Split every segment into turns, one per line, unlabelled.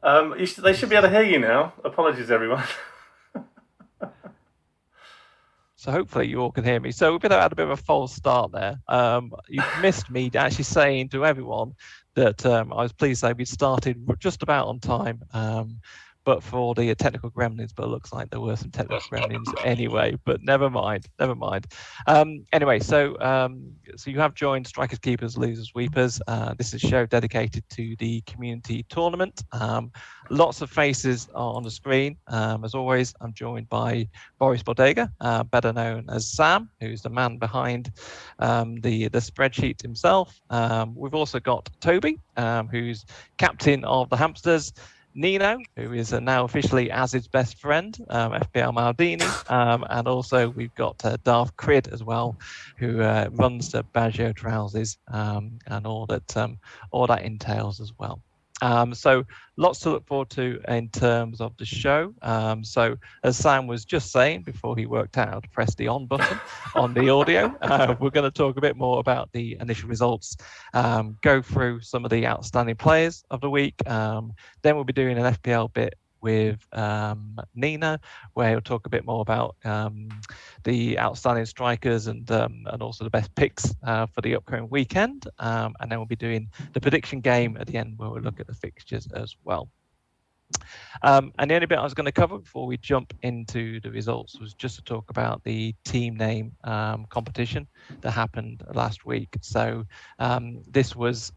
They should be able to hear you now. Apologies, everyone.
So hopefully you all can hear me. So we've had a bit of a false start there. You've missed me actually saying to everyone that I was pleased to say we started just about on time. But for the technical gremlins, but it looks like there were some technical gremlins anyway. But never mind. Anyway, so you have joined Strikers, Keepers, Losers, Weepers. This is a show dedicated to the community tournament. Lots of faces on the screen. As always, I'm joined by Boris Bodega, better known as Sam, who's the man behind the spreadsheet himself. We've also got Toby, who's captain of the Hamsters. Nino, who is now officially Az's best friend, FPL Maldini, and also we've got Darth Crid as well, who runs the Baggio Trousers and all that entails as well. So lots to look forward to in terms of the show. So as Sam was just saying before he worked out how to press the on button on the audio, we're going to talk a bit more about the initial results, go through some of the outstanding players of the week. Then we'll be doing an FPL bit with Nina, where he'll talk a bit more about the outstanding strikers and also the best picks for the upcoming weekend. And then we'll be doing the prediction game at the end, where we'll look at the fixtures as well. And the only bit I was going to cover before we jump into the results was just to talk about the team name competition that happened last week. So this was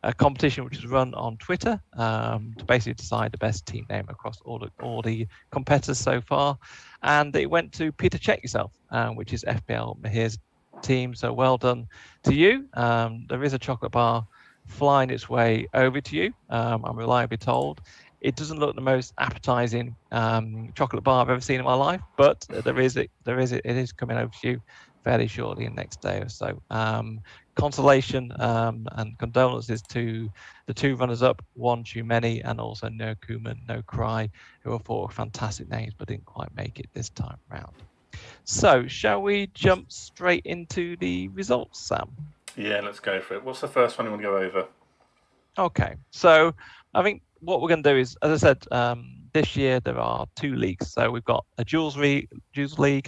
a competition which was run on Twitter to basically decide the best team name across all the competitors so far. And it went to Peter Check Yourself, which is FPL Mahir's team. So well done to you. There is a chocolate bar flying its way over to you, I'm reliably told. It doesn't look the most appetizing chocolate bar I've ever seen in my life, but it is coming over to you fairly shortly in the next day or so. Consolation and condolences to the two runners-up, One Too Many and also No Kuman, No Cry, who I thought were fantastic names but didn't quite make it this time round. So shall we jump straight into the results, Sam?
Yeah, let's go for it. What's the first one you want to go over?
Okay, so I think what we're going to do is, as I said, this year there are two leagues. So we've got a Jules League,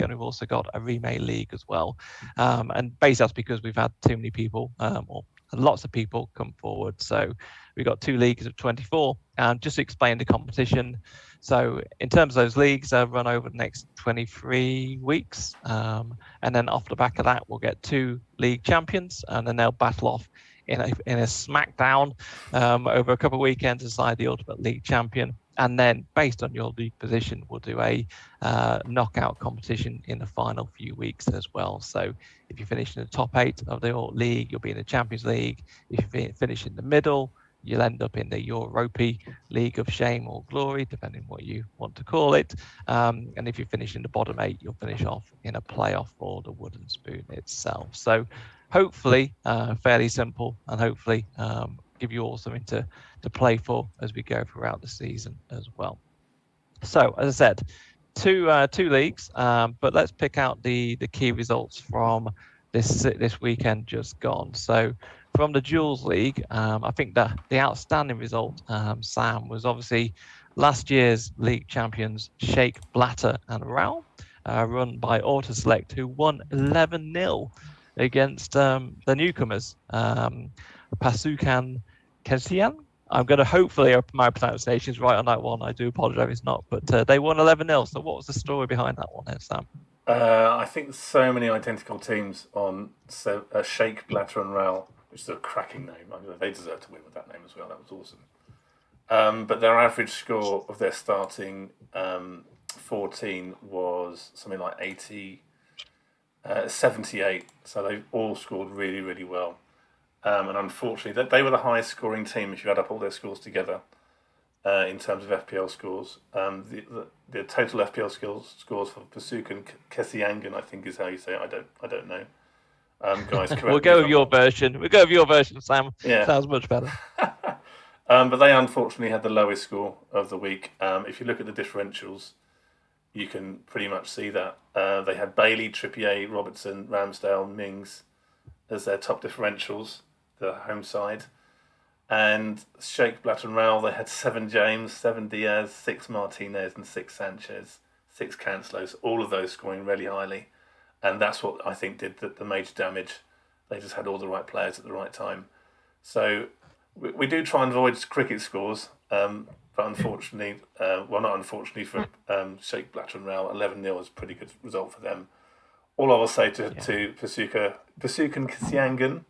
and we've also got a Remake League as well. And basically that's because we've had too many people, or lots of people come forward. So we've got two leagues of 24. And just to explain the competition, so in terms of those leagues, they'll run over the next 23 weeks. And then off the back of that, we'll get two league champions, and then they'll battle off in a smackdown over a couple of weekends to decide the ultimate league champion. And then based on your league position, we'll do a knockout competition in the final few weeks as well. So if you finish in the top 8 of the league, you'll be in the Champions League. If you finish in the middle, you'll end up in the Europy League of Shame or Glory, depending what you want to call it. And if you finish in the bottom 8, you'll finish off in a playoff for the Wooden Spoon itself. So hopefully fairly simple, and hopefully give you all something to play for as we go throughout the season as well. So as I said, two leagues, but let's pick out the key results from this weekend just gone. So from the Jules League, I think that the outstanding result, Sam, was obviously last year's league champions Sheikh Blatter and Raul, run by Autoselect, who won 11-0 against the newcomers, Pasukan Kesian. I'm going to hopefully my pronunciation is right on that one. I do apologize if it's not, but they won 11-0. So what was the story behind that one there, Sam?
I think so many identical teams on Sheikh Blatter and Raul, which is a cracking name. I mean, they deserve to win with that name as well. That was awesome. But their average score of their starting 14 was something like 78. So they all scored really, really well. And unfortunately, they were the highest scoring team if you add up all their scores together in terms of FPL scores. The total FPL scores for Pasukan Kesiangan, I think is how you say it. I don't know. Guys, correct.
We'll go with your version. We'll go with your version, Sam. Yeah. Sounds much better.
But they unfortunately had the lowest score of the week. If you look at the differentials, you can pretty much see that. They had Bailey, Trippier, Robertson, Ramsdale, Mings as their top differentials, the home side. And Sheikh Blattermrell, they had 7 James, 7 Diaz, 6 Martinez, and 6 Sanchez, 6 Cancelos, all of those scoring really highly. And that's what I think did the major damage. They just had all the right players at the right time. So we do try and avoid cricket scores, but unfortunately, well, not unfortunately for Sheikh Blattermrell, 11-0 is a pretty good result for them. All I will say to Pasukan Kasiangan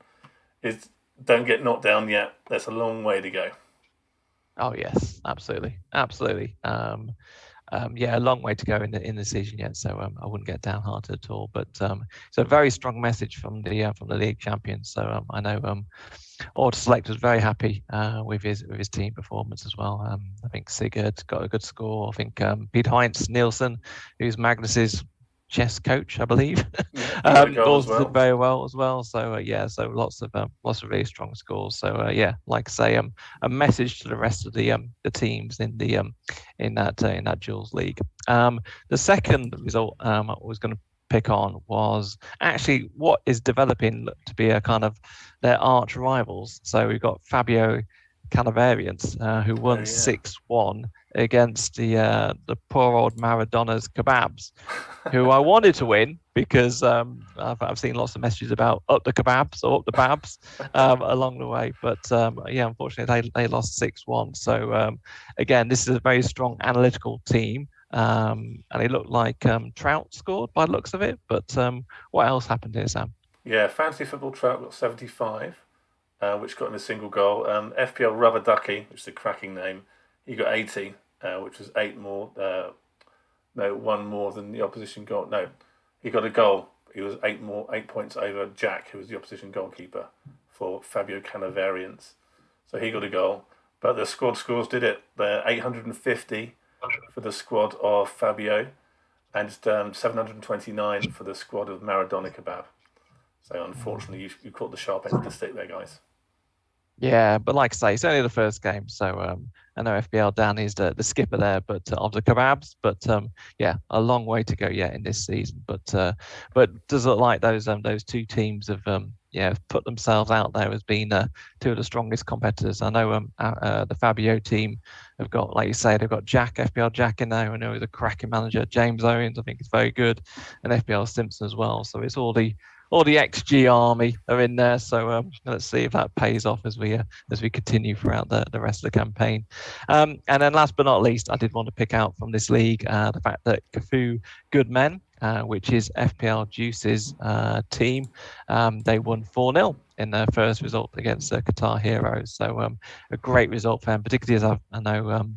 is don't get knocked down yet. There's a long way to go.
Oh yes, absolutely. A long way to go in the season yet, so I wouldn't get downhearted at all. But it's a very strong message from the league champions. So I know Ord Select was very happy with his team performance as well. I think Sigurd got a good score. I think Pete Heinz Nielsen, who's Magnus's chess coach, I believe, also did very well as well. So so lots of really strong scores. So like I say, a message to the rest of the teams in that Jules League. The second result I was going to pick on was actually what is developing to be a kind of their arch rivals. So we've got Fabio Canavarians, who won 6-1 against the poor old Maradona's Kebabs, who I wanted to win because I've seen lots of messages about up the Kebabs or up the Babs along the way. But unfortunately, they lost 6-1. So again, this is a very strong analytical team. And it looked like Trout scored by the looks of it. But what else happened here, Sam?
Yeah, Fantasy Football Trout got 75. Which got him a single goal. FPL Rubber Ducky, which is a cracking name, he got 80, which was 1 more than the opposition got. No, he got a goal. He was 8 points over Jack, who was the opposition goalkeeper for Fabio Canavarians. So he got a goal. But the squad scores did it. They're 850 for the squad of Fabio and 729 for the squad of Maradona Kebab. So unfortunately, you caught the sharp end of the stick there, guys.
Yeah, but like I say, it's only the first game, so I know FBL Dan is the skipper there, but of the Kebabs. But a long way to go yet in this season. But does it look like those two teams have put themselves out there as being two of the strongest competitors? I know the Fabio team have got, like you say, they've got Jack, FBL Jack in there. I know he's a cracking manager. James Owens, I think, is very good, and FBL Simpson as well. So it's all the XG army are in there, so let's see if that pays off as we continue throughout the rest of the campaign. And then last but not least, I did want to pick out from this league the fact that Cafu Good Men, which is FPL Juice's team, they won 4-0 in their first result against Qatar Heroes. So a great result for them, particularly as I know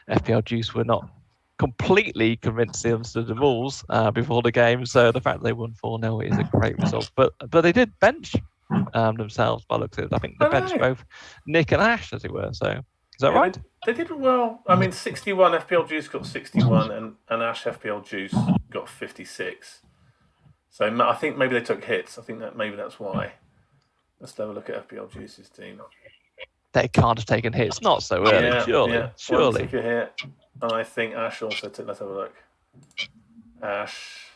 FPL Juice were not completely convinced they understood the rules before the game. So the fact that they won 4-0 is a great result. But they did bench themselves by the looks of it. I think they benched both Nick and Ash, as it were. So is that right?
They did well. I mean, 61 FPL Juice got 61 and Ash FPL Juice got 56. So I think maybe they took hits. I think that maybe that's why. Let's have a look at FPL Juice's team.
They can't have taken hits, not so early, surely.
One took a hit. And I think Ash also took. Let's have a look. Ash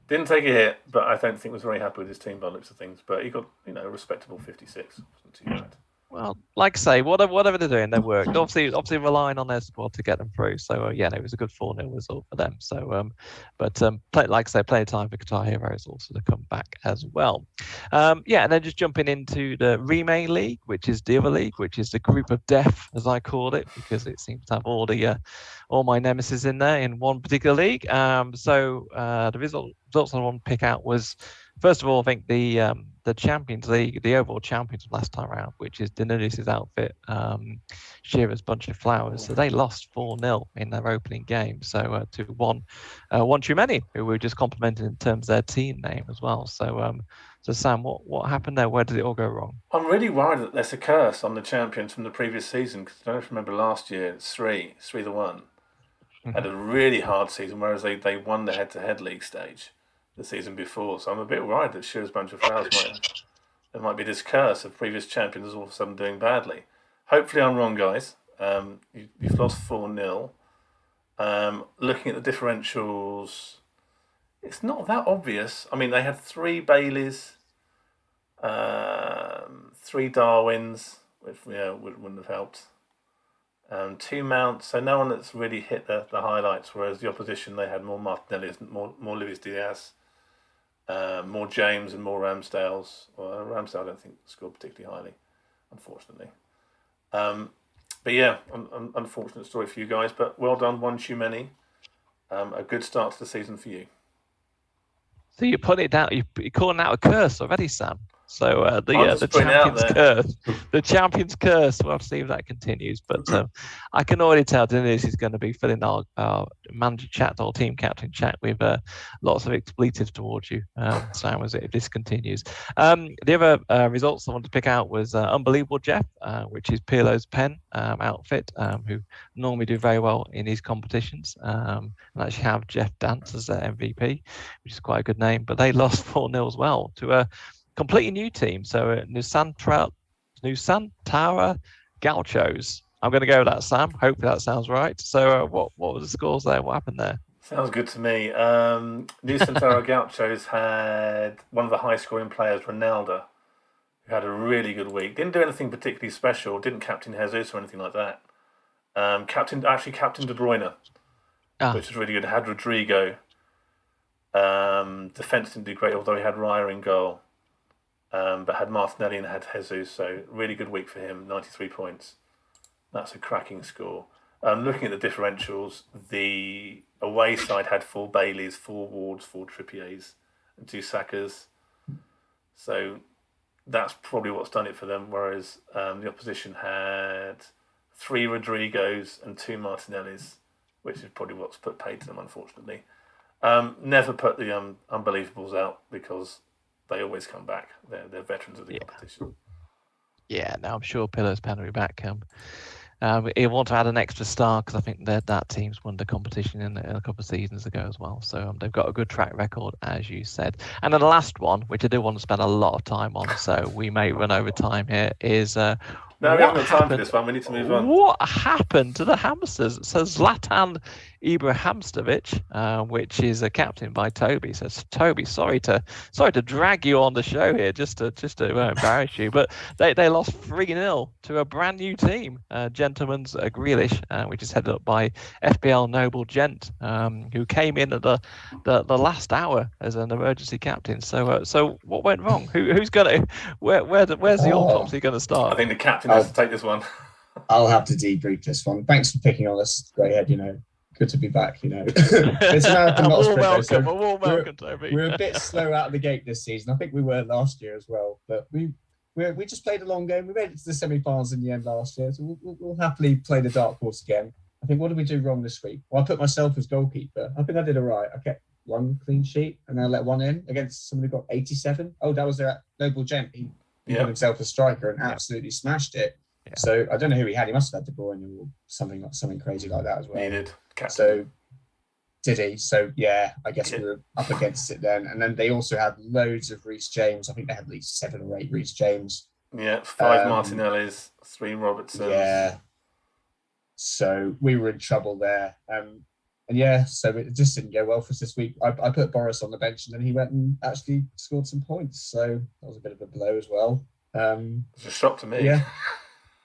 didn't take a hit, but I don't think was very happy with his team by the looks of things. But he got a respectable 56. Wasn't too bad.
Well, like I say, whatever they're doing, they worked. Obviously relying on their squad to get them through. So it was a good 4-0 result for them. So, like I say, plenty of time for Qatar Heroes also to come back as well. And then just jumping into the Remake League, which is the other league, which is the Group of Death, as I called it, because it seems to have all my nemesis in there in one particular league. The results I want to pick out was, first of all, I think the Champions League, the overall champions last time around, which is Danulis' outfit, Shearer's Bunch of Flowers. So they lost 4-0 in their opening game. So to one too many, who we were just complimented in terms of their team name as well. So Sam, what happened there? Where did it all go wrong?
I'm really worried that there's a curse on the champions from the previous season, because I don't know if you remember last year, it's 3-1. Had a really hard season, whereas they won the head-to-head league stage the season before. So I'm a bit worried that Shearer's Bunch of Flowers might be this curse of previous champions all of a sudden doing badly. Hopefully I'm wrong, guys. You've lost 4-0. Looking at the differentials, it's not that obvious. I mean, they had 3 Baileys, 3 Darwins, which wouldn't have helped. 2 mounts, so no one that's really hit the highlights, whereas the opposition, they had more Martinellis, more Luis Diaz, more James and more Ramsdales. Well, Ramsdale I don't think scored particularly highly, unfortunately. But yeah, unfortunate story for you guys, but well done, one too many. A good start to the season for you.
So you're putting it down. You're calling out a curse already, Sam. So the champion's curse, the champion's curse. We'll see if that continues. But I can already tell Denise is going to be filling our manager chat or team captain chat with lots of expletives towards you, Sam, as if this continues. The other results I wanted to pick out was Unbelievable Jeff, which is Pirlo's pen outfit, who normally do very well in these competitions. And actually have Jeff Dance as their MVP, which is quite a good name. But they lost 4-0 as well to a completely new team. So Nusantara Gauchos. I'm going to go with that, Sam. Hopefully that sounds right. So what were the scores there? What happened there?
Sounds good to me. Nusantara Gauchos had one of the high-scoring players, Ronaldo, who had a really good week. Didn't do anything particularly special. Didn't captain Jesus or anything like that. Captain De Bruyne, which was really good. Had Rodrigo. Defence didn't do great, although he had Raya in goal. But had Martinelli and had Jesus, so really good week for him, 93 points. That's a cracking score. Looking at the differentials, the away side had 4 Baileys, 4 Wards, 4 Trippiers, and 2 Sakas. So that's probably what's done it for them, whereas the opposition had 3 Rodrigos and 2 Martinellis, which is probably what's put paid to them, unfortunately. Never put the Unbelievables out because they always come back. They're veterans of the competition.
Yeah, no, I'm sure Pillar's pen will be back. He'll want to add an extra star because I think that team's won the competition in a couple of seasons ago as well. So they've got a good track record, as you said. And then the last one, which I do want to spend a lot of time on, so we may run over time here, is...
No, we haven't got time for this one. We need to move on.
What happened to the hamsters? So Zlatan Ibrahimovic, which is a captain by Toby. So Toby, sorry to drag you on the show here, just to embarrass you, but they lost 3-0 to a brand new team, Gentlemen's Grealish, which is headed up by FPL Noble Gent, who came in at the last hour as an emergency captain. So what went wrong? Who's gonna where's the autopsy going to start?
I think the captain has to take this one.
I'll have to debrief this one. Thanks for picking on us, Greyhead. Good to be back. It's American, not Sprint.
Welcome, Toby.
We're a bit slow out of the gate this season. I think we were last year as well, but we just played a long game. We made it to the semi-finals in the end last year, so we'll happily play the dark horse again. I think, what did we do wrong this week? Well, I put myself as goalkeeper. I think I did all right. I kept 1 clean sheet and I let 1 in against somebody who got 87. Oh, that was their Noble Gent. He got himself a striker and absolutely smashed it. Yeah. So I don't know who he had. He must have had De Bruyne or something crazy like that as well.
He did.
So did he? So yeah, I guess we were up against it then. And then they also had loads of Reece James. I think they had at least 7 or 8 Reece James.
Yeah, 5 Martinellis, 3 Robertsons.
Yeah. So we were in trouble there. And yeah, so it just didn't go well for us this week. I put Boris on the bench and then he went and actually scored some points. So that was a bit of a blow as well.
It's a shock to me.
Yeah.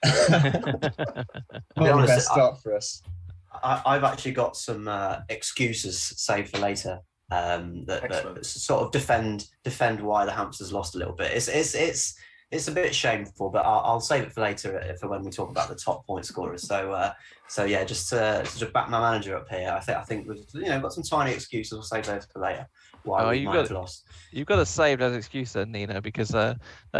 Not the best start for us.
I've actually got some excuses saved for later that sort of defend why the hamsters lost a little bit. It's a bit shameful, but I'll save it for later for when we talk about the top point scorers. So yeah, just to back my manager up here, I think we've got some tiny excuses. We'll save those for later. Why we might have lost.
You've got to save those excuses, Nina, because they're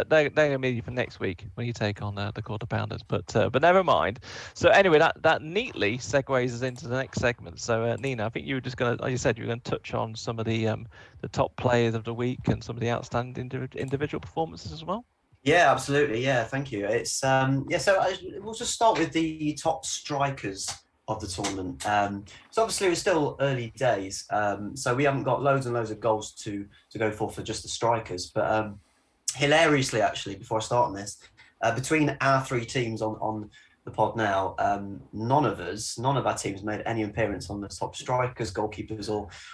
going to be for next week when you take on the quarter pounders. But never mind. So anyway, that neatly segues us into the next segment. So Nina, I think you were just going to, like you said, you were going to touch on some of the top players of the week and some of the outstanding individual performances as well.
Yeah, absolutely. Yeah, thank you. It's so we'll just start with the top strikers of the tournament. So obviously it's still early days, so we haven't got loads and loads of goals to go for just the strikers. But hilariously, actually, before I start on this, between our 3 teams on the pod now, none of our teams made any appearance on the top strikers, goalkeepers,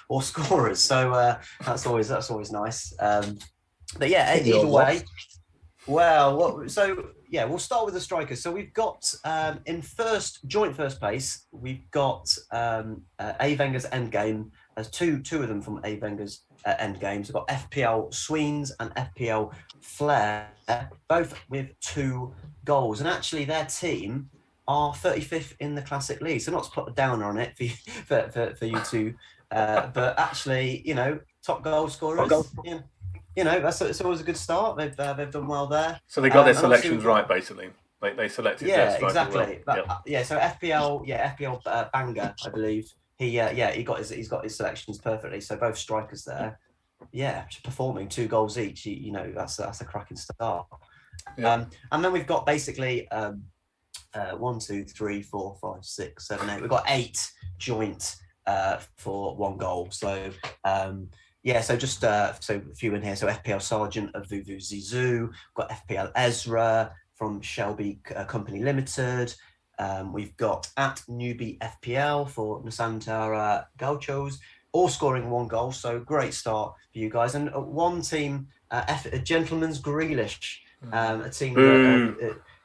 or scorers. So that's always nice. But yeah, either way. Well, so yeah, we'll start with the strikers. So we've got in joint first place, we've got A Wenger's Endgame. There's two of them from A Wenger's Endgame. So we've got FPL Sweens and FPL Flair, both with 2 goals. And actually, their team are 35th in the Classic League. So not to put a downer on it for you two, but actually, top goal scorers. It's always a good start. They've done well there.
So they got their selections right, basically. They selected their striker
exactly.
well.
But, so FPL Banger, I believe. He's got his selections perfectly. So both strikers there, performing 2 goals each. That's a cracking start.
Yeah.
And then we've got basically 1, 2, 3, 4, 5, 6, 7, 8. We've got 8 joint for 1 goal. So so just so a few in here. So FPL Sergeant of Vuvu Zizou, got FPL Ezra from Shelby Company Limited. We've got at Newbie FPL for Nusantara Gauchos, all scoring 1 goal. So great start for you guys. And one team, a Gentleman's Grealish, a team.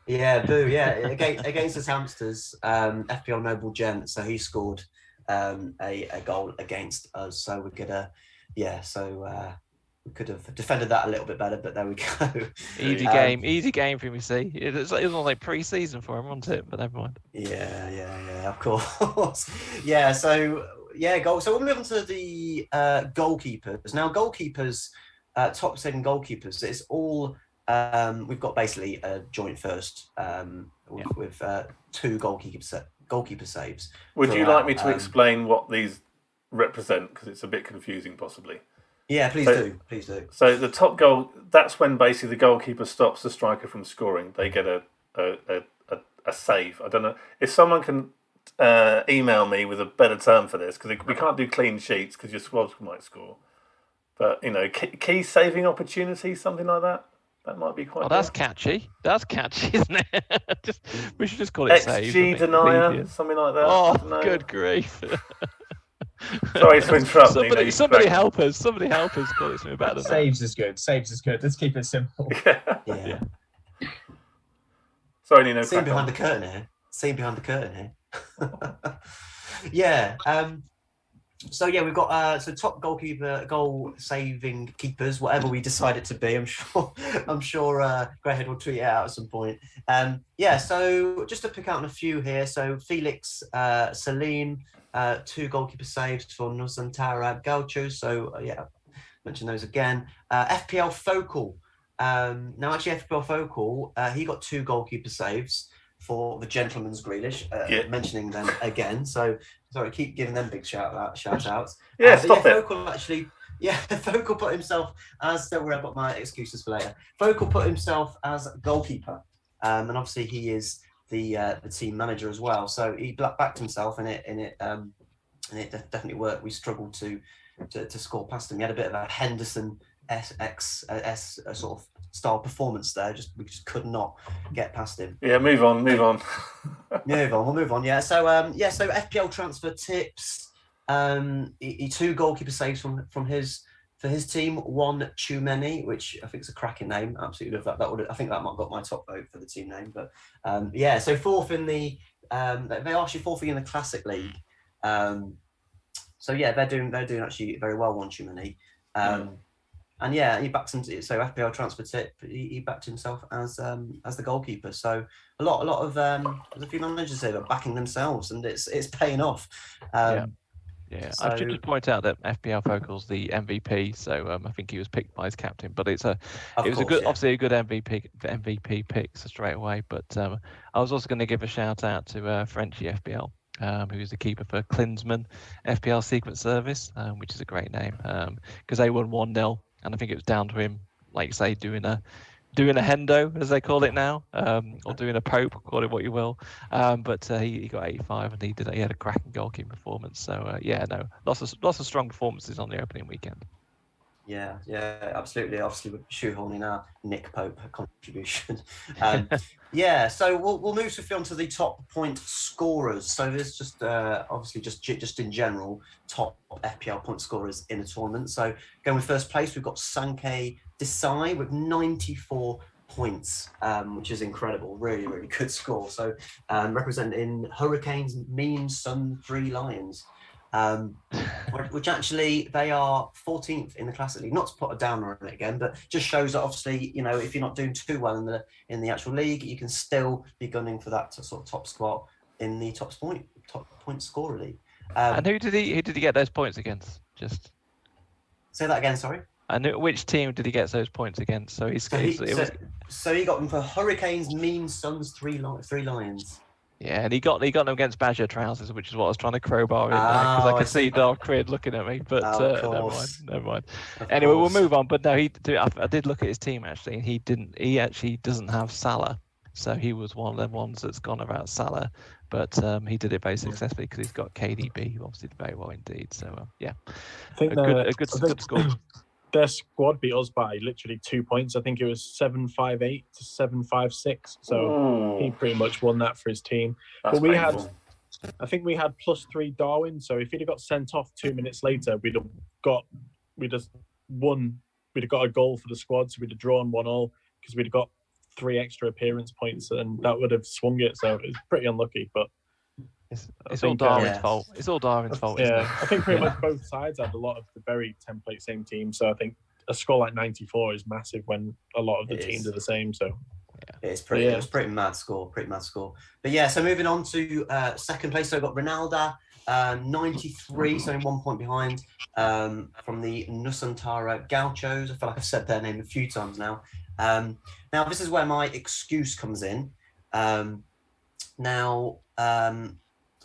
Against the Hamsters, FPL Noble Gent. So he scored a goal against us. So we're gonna. We could have defended that a little bit better, but there we go.
Easy game for him, you see. It was like pre-season for him, wasn't it? But never mind.
Yeah, of course. goal. So we'll move on to the goalkeepers. Now, goalkeepers, top 7 goalkeepers, it's all, we've got basically a joint first with 2 goalkeeper saves.
Would you like me to explain what these represent, because it's a bit confusing possibly?
Yeah, please do.
So the top goal, that's when basically the goalkeeper stops the striker from scoring. They get a save. I don't know if someone can email me with a better term for this, because we can't do clean sheets because your squad might score. But key saving opportunity, something like that. That might be quite.
Oh, that's catchy. That's catchy, isn't it? We should just call it save.
XG denier, something like that.
Oh, good grief.
Sorry to interrupt.
Somebody help us. Somebody help us. Call it something better than
Saves is good. Saves is good. Let's keep it simple.
Yeah.
Sorry, Nino.
Scene behind the curtain here. So we've got top goalkeeper, goal saving keepers, whatever we decide it to be. I'm sure Greyhead will tweet it out at some point. So just to pick out a few here. So Felix Salim, 2 goalkeeper saves for Nusantara Gauchos. So mention those again. FPL Focal. Now actually FPL Focal, he got 2 goalkeeper saves for the Gentleman's Grealish, mentioning them again. So sorry, keep giving them big shout outs. Focal actually, Focal put himself as, don't worry, I've got my excuses for later. Focal put himself as goalkeeper, and obviously he is the team manager as well. So he backed himself, and it definitely worked. We struggled to score past him. He had a bit of a Henderson S sort of style performance there. We just could not get past him.
Yeah, move on.
We'll move on. Yeah. So FPL transfer tips. He 2 goalkeeper saves for his team. 1 too many, which I think is a cracking name. Absolutely love that. I think that might have got my top vote for the team name. But so 4th in the they are actually 4th in the Classic League. They're doing actually very well. 1 too many. And he backed him. So FPL transfer tip, he backed himself as the goalkeeper. So a lot of there's a few managers here that are backing themselves, and it's paying off.
So, I should just point out that FPL Focal's the MVP, so I think he was picked by his captain. But obviously a good MVP pick straight away. But I was also going to give a shout out to Frenchy FPL, who's the keeper for Klinsmann FPL Secret Service, which is a great name, because they won 1-0, and I think it was down to him, like you say, doing a hendo, as they call it now, or doing a pope, call it what you will. But he got 85, and he had a cracking goalkeeping performance. So lots of strong performances on the opening weekend.
Yeah, absolutely. Obviously, we're shoehorning our Nick Pope contribution. So we'll move swiftly on to the top point scorers. So there's just obviously just in general top FPL point scorers in the tournament. So going with first place, we've got Sankei Desai with 94 points, which is incredible. Really, really good score. So representing Hurricanes, Mean Sun, 3 Lions. Which actually they are 14th in the Classic League. Not to put a downer on it again, but just shows that obviously, you know, if you're not doing too well in the actual league, you can still be gunning for that sort of top spot in the top point scorer league.
And who did he get those points against? Just
say that again. Sorry.
And which team did he get those points against? So
he got them for Hurricanes, Mean Suns, 3 Lions.
Yeah, and he got them against Badger Trousers, which is what I was trying to crowbar in because I could see Dark Crid looking at me. But never mind. Anyway, we'll move on. But no, I did look at his team actually, and he actually doesn't have Salah, so he was one of them ones that's gone about Salah. But he did it very successfully because he's got KDB, who obviously did very well indeed. So yeah,
I think
a good score.
Their squad beat us by literally 2 points. I think it was 7-5-8 to 7-5-6. So he pretty much won that for his team.
That's
but
painful.
I think we had +3 Darwin. So if he'd have got sent off 2 minutes later, we'd have got a goal for the squad. So we'd have drawn 1-1 because we'd have got 3 extra appearance points, and that would have swung it. So it was pretty unlucky, but.
It's all Darwin's fault. It's all Darwin's fault.
Yeah,
isn't it?
I think pretty much both sides had a lot of the very template same team. So I think a score like 94 is massive when a lot of the teams are the same. So
it was pretty mad score. But yeah, so moving on to second place. So we've got Ronaldo, 93, so only 1 point behind from the Nusantara Gauchos. I feel like I've said their name a few times now. Now this is where my excuse comes in.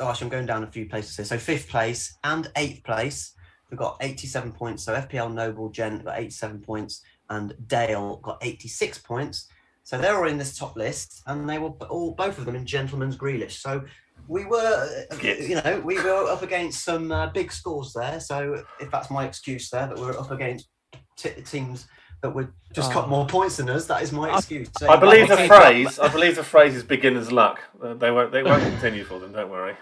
Actually, I'm going down a few places here. So 5th place and 8th place, we've got 87 points. So FPL Noble Gent got 87 points and Dale got 86 points. So they're all in this top list, and they were both of them in Gentleman's Grealish. So we were, we were up against some big scores there. So if that's my excuse there, that we're up against teams that would just cut more points than us, that is my excuse. So
I believe the phrase is beginner's luck. They won't continue for them. Don't worry.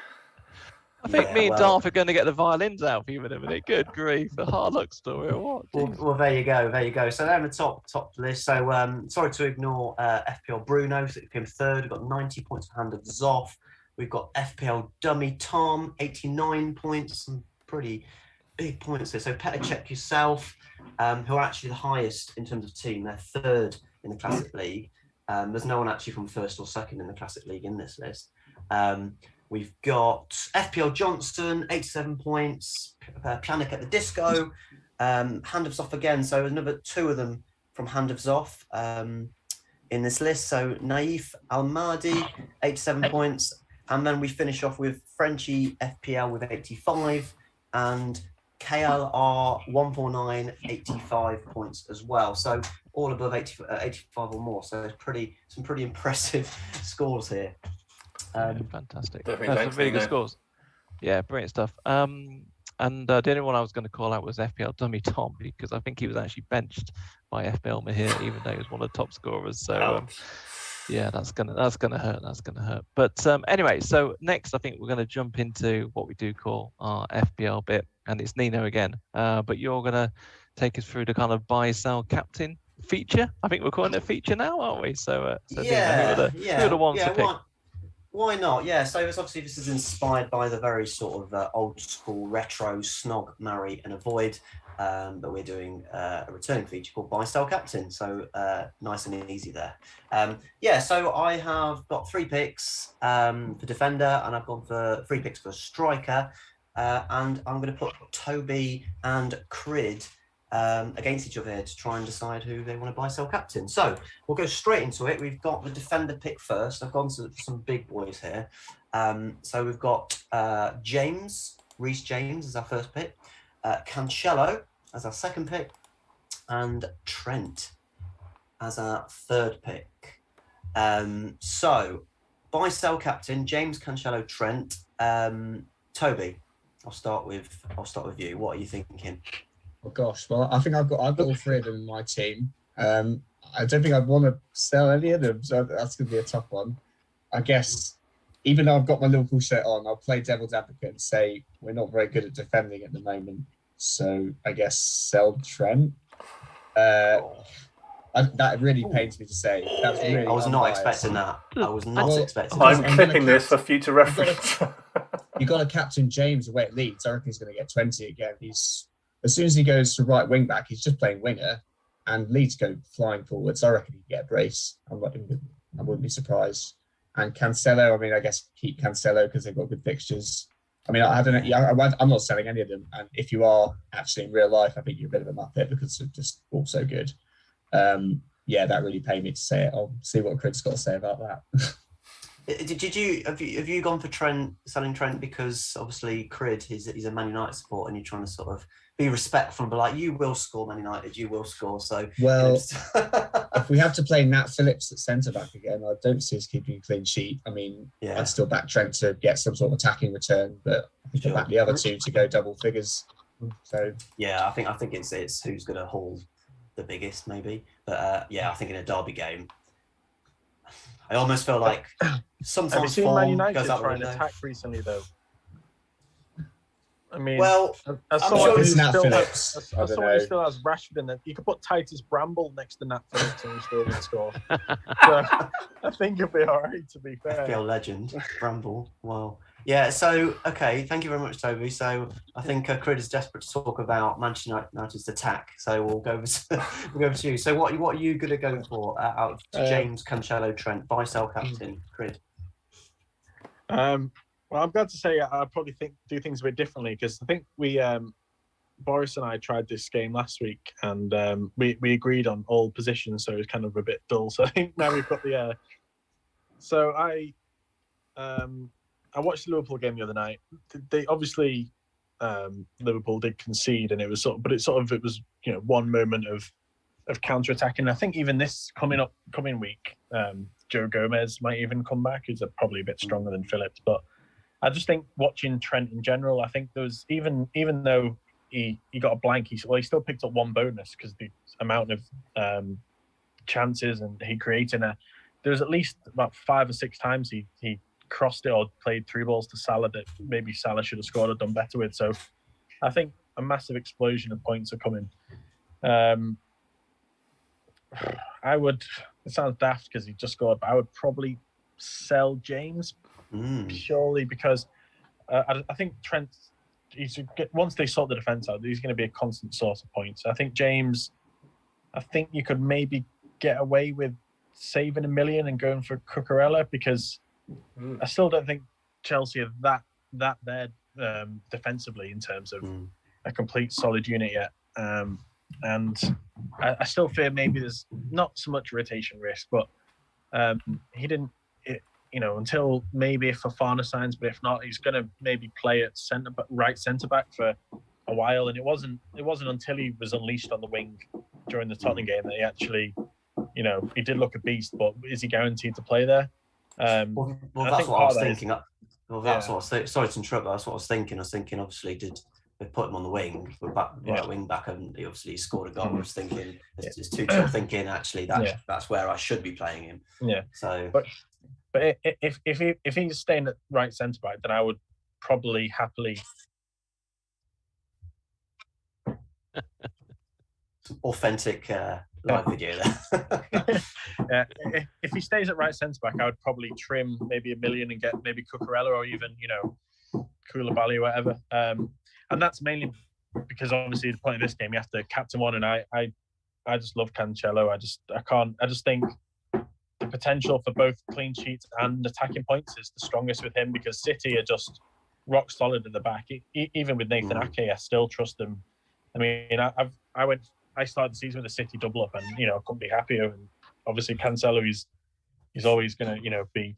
I think me and Darth are going to get the violins out for you in a minute. Good grief, the hard luck story or what?
Well, there you go. So they're in the top list. So sorry to ignore FPL Bruno, so he came 3rd. We've got 90 points for Hand of Zoff. We've got FPL Dummy Tom, 89 points. Some pretty big points here. So better check yourself, who are actually the highest in terms of team. They're 3rd in the Classic League. There's no one actually from 1st or 2nd in the Classic League in this list. We've got FPL Johnson, 87 points. Planet at the Disco, Hand of Zoff again. So another 2 of them from Hand of Zoff in this list. So Naif Almadi, 87 points. And then we finish off with Frenchie FPL with 85 and KLR 149, 85 points as well. So all above 85 or more. So it's some pretty impressive scores here.
Fantastic. That's some really good scores. Yeah, brilliant stuff. And the only one I was going to call out was FPL Dummy Tom, because I think he was actually benched by FPL Mahir, even though he was one of the top scorers. So yeah, that's gonna hurt. But anyway, so next I think we're going to jump into what we do call our FPL bit, and it's Nino again. But you're going to take us through the kind of buy sell captain feature. I think we're calling it a feature now, aren't we? So Nino, who are the ones to pick?
Why not? Yeah, so obviously this is inspired by the very sort of old school retro snog, marry and avoid, but we're doing a returning feature called Buy Sell Captain. So nice and easy there. So I have got 3 picks for defender, and I've gone for 3 picks for striker, and I'm going to put Toby and Crid against each other here to try and decide who they want to buy sell captain. So we'll go straight into it. We've got the defender pick first. I've gone to some big boys here. So we've got Reece James as our first pick, Cancelo as our second pick, and Trent as our third pick. So buy sell captain, James, Cancelo, Trent. Toby, I'll start with you. What are you thinking?
Oh gosh, well, I think I've got all 3 of them in my team. I don't think I'd want to sell any of them, so that's going to be a tough one. I guess, even though I've got my Liverpool shirt on, I'll play devil's advocate and say we're not very good at defending at the moment. So I guess sell Trent. That really pains me to say. That's really
I was not
unbiased.
expecting that. I was not expecting
I'm
that.
clipping this for future reference.
You got to captain James away at Leeds. I reckon he's going to get 20 again. He's as soon as he goes to right wing back, he's just playing winger, and Leeds go flying forwards. I reckon he can get a brace. I wouldn't be surprised. And Cancelo, I mean, I guess keep Cancelo because they've got good fixtures. I mean, I don't know. Yeah, I'm not selling any of them. And if you are actually in real life, I think you're a bit of a muppet because they're just all so good. Yeah, that really paid me to say it. I'll see what Craig's got to say about that.
Have you gone for Trent, selling Trent because obviously Crid he's a Man United supporter and you're trying to sort of be respectful and be like, you will score Man United, you will score. So
well, if we have to play Nat Phillips at centre back again, I don't see us keeping a clean sheet. I mean, I'd still back Trent to get some sort of attacking return, but I think I'll back the other two to go double figures. So
yeah, I think it's who's going to haul the biggest maybe, but I think in a derby game. I almost feel like sometimes
have you seen
form
Man United
goes out
try
the
and
window.
attack recently, though? I mean,
Well,
as
I'm
someone
sure
who
it's Nat
still
Phillips.
has,
I
as
don't
someone who
know.
still has Rashford in there, you could put Titus Bramble next to Nat Phillips and he still would score. So, I think he'll be all right, to be fair.
FPL legend, Bramble. Wow. Yeah, so, okay, thank you very much, Toby. So, I think Crid is desperate to talk about Manchester United's attack. So, we'll go over to you. So, what are you going to go for out of James, Cancelo, Trent, buy-sell captain, Crid?
Well, I'm glad to say I'd probably do things a bit differently because I think we, Boris and I tried this game last week and we agreed on all positions, so it was kind of a bit dull. So I think now we've got the. So I watched the Liverpool game the other night. They obviously Liverpool did concede, and it was it was one moment of counter attacking. I think even this coming week, Joe Gomez might even come back. He's probably a bit stronger than Phillips, but I just think watching Trent in general, I think there was even though he got a blank, he still picked up one bonus because the amount of chances and he created. There was at least about 5 or 6 times he crossed it or played through balls to Salah that maybe Salah should have scored or done better with. So I think a massive explosion of points are coming. It sounds daft because he just scored, but I would probably sell James purely because I think Trent, once they sort the defence out, he's going to be a constant source of points. I think James, you could maybe get away with saving $1 million and going for Cucurella because I still don't think Chelsea are that there defensively in terms of a complete solid unit yet. And I still fear maybe there's not so much rotation risk, but he didn't, until maybe if Fofana signs, but if not, he's going to maybe play at right centre back for a while. And it wasn't until he was unleashed on the wing during the Tottenham game that he actually, he did look a beast. But is he guaranteed to play there?
That's what I was thinking. Sorry to interrupt, but that's what I was thinking. Obviously, they put him on the wing, right wing back, and he obviously scored a goal. I was thinking, it's Tuchel thinking actually that's where I should be playing him. Yeah. So,
but if he's staying at right centre back, then I would probably happily.
Some authentic live video there.
If he stays at right centre back, I would probably trim maybe $1 million and get maybe Cucurella or even Koulibaly or whatever. And that's mainly because obviously the point of this game you have to captain one, and I just love Cancelo. I just think the potential for both clean sheets and attacking points is the strongest with him because City are just rock solid at the back. Even with Nathan Ake, I still trust them. I mean, I started the season with a City double up, and I couldn't be happier. And obviously Cancelo, he's always going to be.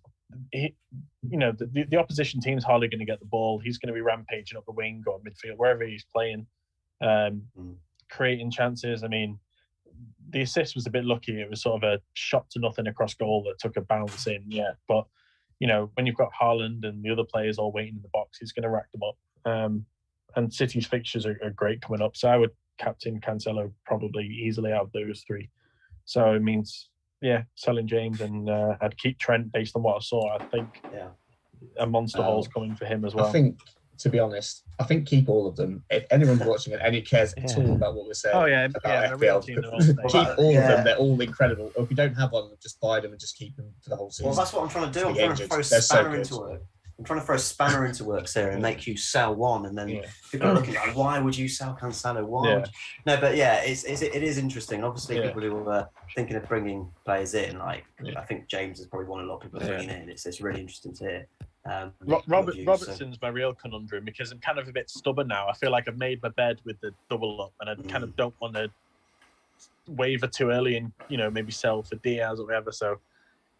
The opposition team's hardly going to get the ball. He's going to be rampaging up the wing or midfield, wherever he's playing, creating chances. I mean, the assist was a bit lucky. It was sort of a shot to nothing across goal that took a bounce in. Yeah, but when you've got Haaland and the other players all waiting in the box, he's going to rack them up. And City's fixtures are great coming up, so I would captain Cancelo probably easily out of those 3. So it means. Yeah, selling James, and I'd keep Trent based on what I saw. I think a monster haul's coming for him as well.
I think to be honest, I think keep all of them. If anyone's watching and any cares at all about what we're saying,
the real team, they're all safe.
keep all of them. They're all incredible. Or if you don't have one, just buy them and just keep them for the whole season.
Well, that's what I'm trying to do. I'm trying to throw a spanner into work. I'm trying to throw a spanner into works here and make you sell one, and then people are looking like, why would you sell Cancelo? Why?
Yeah.
No, but yeah, it is interesting. Obviously, people who are thinking of bringing players in, like I think James is probably one a lot of people are bringing in. It's really interesting to hear.
Robertson's my real conundrum because I'm kind of a bit stubborn now. I feel like I've made my bed with the double up, and I kind of don't want to waver too early and maybe sell for Diaz or whatever. So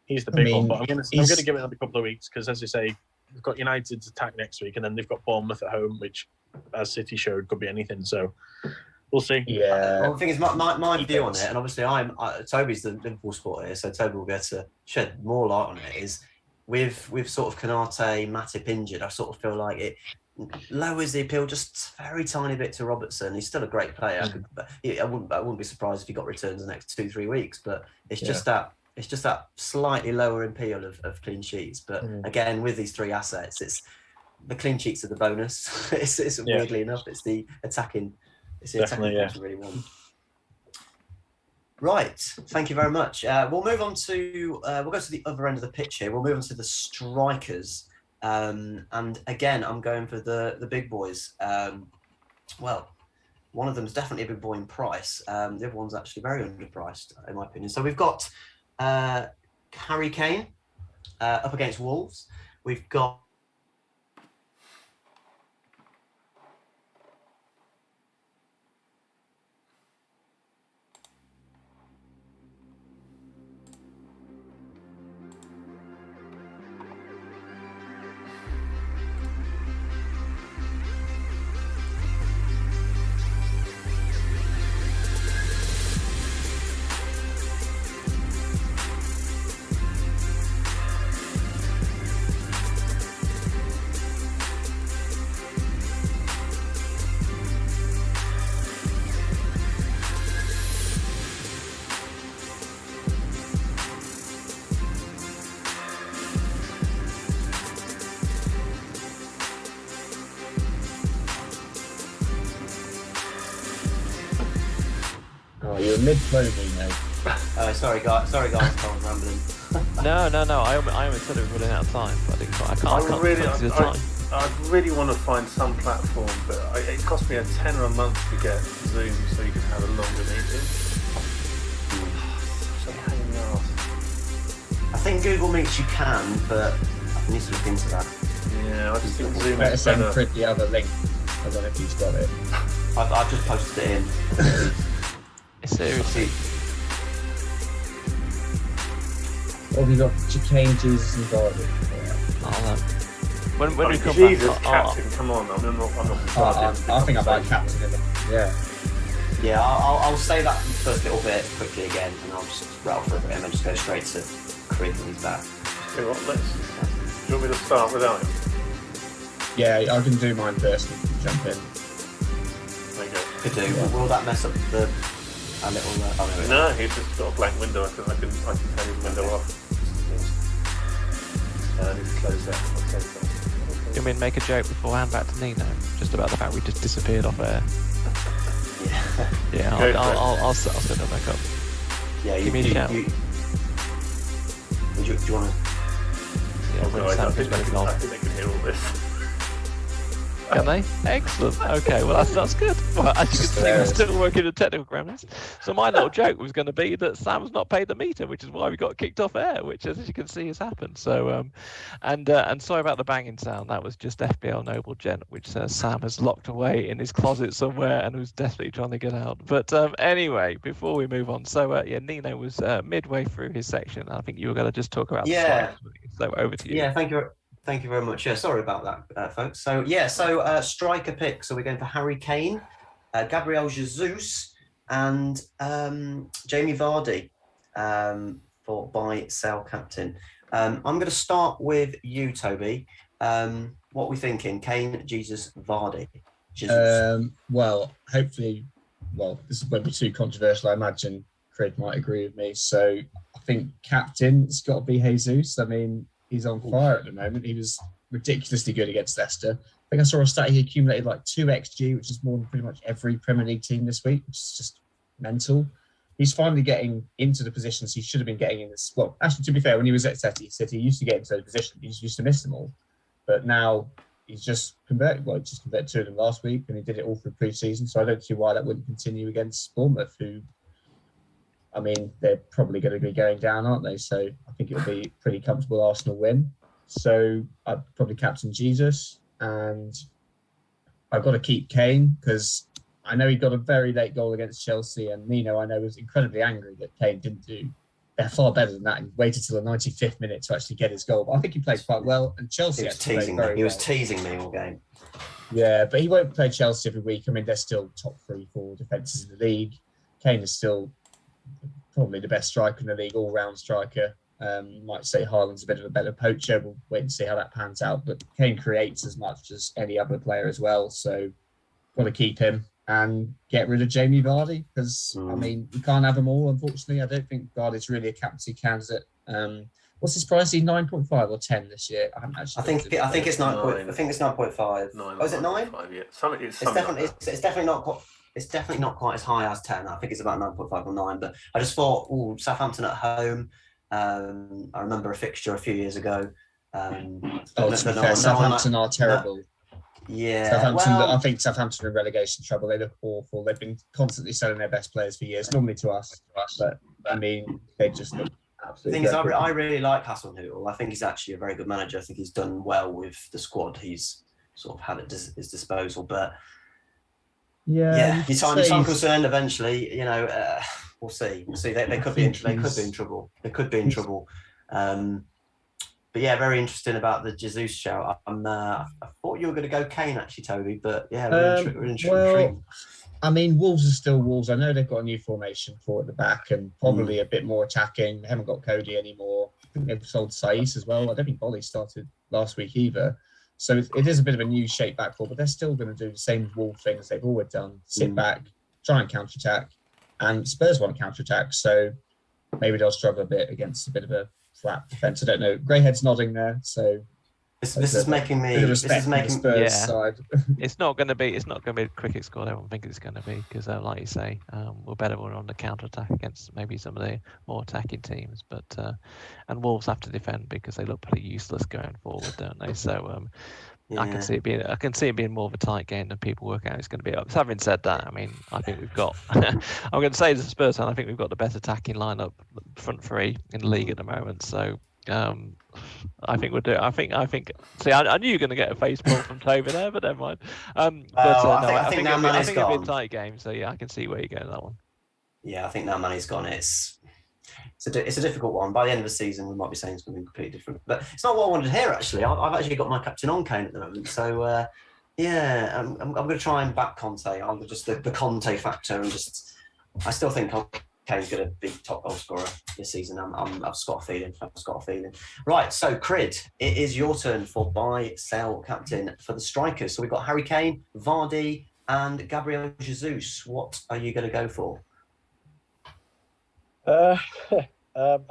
he's the big one, but I'm going to give it another couple of weeks because, as you say, we've got United's attack next week, and then they've got Bournemouth at home, which, as City showed, could be anything. So we'll see.
Yeah.
Well, the thing is, my view on it, and obviously Toby's the Liverpool supporter here, so Toby will be able to shed more light on it. Is with sort of Konate, Matip injured, I sort of feel like it lowers the appeal just a very tiny bit to Robertson. He's still a great player. I wouldn't be surprised if he got returns the next 2-3 weeks, but it's just that. It's just that slightly lower appeal of clean sheets. But again, with these three assets, it's the clean sheets are the bonus. it's weirdly enough, it's the attacking. It's the attacking you really want. Right. Thank you very much. We'll move on to we'll go to the other end of the pitch here. We'll move on to the strikers. And again, I'm going for the big boys. Well, one of them is definitely a big boy in price. The other one's actually very underpriced, in my opinion. So we've got Harry Kane up against Wolves. We've got
you're mid-flow, mate.
sorry guys, I was rambling.
No. I almost said it was running out of time, but I can't
really,
the time.
I really want to find some platform, but it cost me a tenner a month to get Zoom so you can have a longer meeting. Such a pain in the arse.
I think Google Meets you can, but I need to look into that.
Yeah, I just think Zoom
Better
is
send
better.
Fred the other link. I don't know if he's got it.
I've just posted it in.
Seriously.
What have you got? Chicane, Jesus and Vardy.
When we come
Jesus,
back,
Captain, come on! I'm not.
I think I might captain him. Yeah.
Yeah, I'll say that first little bit quickly again, and I'll just rattle through it and then just go straight to Creed when he's back.
Okay, what? Do you want me to start without him?
Yeah, I can do mine first and jump in.
There you go.
Could do. Yeah. Will that mess up a little?
No, he's just got a blank window. I can turn his window off. I need to close that. Okay.
You mean make a joke beforehand back to Nino, just about the fact we just disappeared off air? Yeah, I'll set it back up.
Yeah,
give me a shout.
Do you want to?
Yeah,
I think they can hear all this.
Can they? Excellent. Okay, well that's good. Well, as you can see, we're still working the technical gremlins. So my little joke was going to be that Sam's not paid the meter, which is why we got kicked off air, which, as you can see, has happened. So, and sorry about the banging sound. That was just FBL Noble Gent, which Sam has locked away in his closet somewhere and was desperately trying to get out. But anyway, before we move on, so Nino was midway through his section. I think you were going to just talk about the strikers. So over to you.
Yeah, thank you. Thank you very much. Yeah, sorry about that, folks. So striker pick. So we're going for Harry Kane, Gabriel Jesus, and Jamie Vardy for buy sell captain. I'm going to start with you, Toby. What are we thinking? Kane, Jesus, Vardy. Jesus.
Well, hopefully, this won't be too controversial. I imagine Craig might agree with me. So I think captain's got to be Jesus. I mean, he's on fire at the moment. He was ridiculously good against Leicester. think I saw a stat he accumulated like 2 XG, which is more than pretty much every Premier League team this week, which is just mental. He's finally getting into the positions he should have been getting in this. Well, actually, to be fair, when he was at City, he used to get into those positions. He used to miss them all. But now he's just converted. Well, he just converted 2 of them last week, and he did it all through pre-season. So I don't see why that wouldn't continue against Bournemouth, who, I mean, they're probably going to be going down, aren't they? So I think it'll be a pretty comfortable Arsenal win. So I'd probably captain Jesus, and I've got to keep Kane because I know he got a very late goal against Chelsea, and Nino, I know, was incredibly angry that Kane didn't do. They're far better than that. He waited till the 95th minute to actually get his goal. But I think he played quite well, and Chelsea
He was teasing me all game.
Yeah, but he won't play Chelsea every week. I mean, they're still top 3-4 defences in the league. Kane is still probably the best striker in the league, all-round striker. Might say Haaland's a bit of a better poacher. We'll wait and see how that pans out. But Kane creates as much as any other player as well. So got to keep him and get rid of Jamie Vardy because, I mean, we can't have them all, unfortunately. I don't think Vardy's really a captaincy candidate. What's his price? He's 9.5 or 10 this year. I haven't actually.
I think it's 9. I think it's 9.5.
Oh, is it 9? Yeah.
It's definitely not quite. It's definitely not quite as high as 10. I think it's about 9.5 or 9. But I just thought, Southampton at home. I remember a fixture a few years ago.
Southampton are terrible.
Yeah,
I think Southampton are in relegation trouble. They look awful. They've been constantly selling their best players for years, normally to us. But I mean, they just look absolutely.
The thing is, I really like Hasenhüttl. I think he's actually a very good manager. I think he's done well with the squad he's sort of had at his disposal. But yeah, your time concerned eventually. We'll see. They could be in trouble. They could be in trouble. But yeah, very interesting about the Jesus shout. I thought you were going to go Kane actually, Toby. But yeah, we're intrigued.
I mean, Wolves are still Wolves. I know they've got a new formation for at the back and probably a bit more attacking. They haven't got Cody anymore. I think they've sold Saiss as well. I don't think Boris started last week either. So it is a bit of a new shape back four, but they're still going to do the same Wolves things they've always done. Sit back, try and counter-attack. And Spurs want to counter-attack, so maybe they'll struggle a bit against a bit of a flat defence. I don't know. Greyhead's nodding there, so
this is making me.
Spurs side.
It's not going to be the cricket squad everyone thinks it's going to be because, like you say, we're better on the counter attack against maybe some of the more attacking teams. But and Wolves have to defend because they look pretty useless going forward, don't they? So I can see it being more of a tight game than people work out it's going to be. So having said that, I mean, I think we've got. I'm going to say as a Spurs fan, I think we've got the best attacking lineup, front three in the league at the moment. So I think we'll do it. I think. See, I knew you were going to get a face pull from Toby there, but never mind. I think it'll be a tight game. So yeah, I can see where you go in that one.
Yeah, I think now money's gone. It's a difficult one. By the end of the season, we might be saying something completely different. But it's not what I wanted to hear, actually. I've actually got my captain on Kane at the moment. So, I'm going to try and back Conte. I'm just the Conte factor. And I still think Kane's going to be top goal scorer this season. I've just got a feeling. Right, so Crid, it is your turn for buy, sell captain for the strikers. So we've got Harry Kane, Vardy, and Gabriel Jesus. What are you going to go for?
I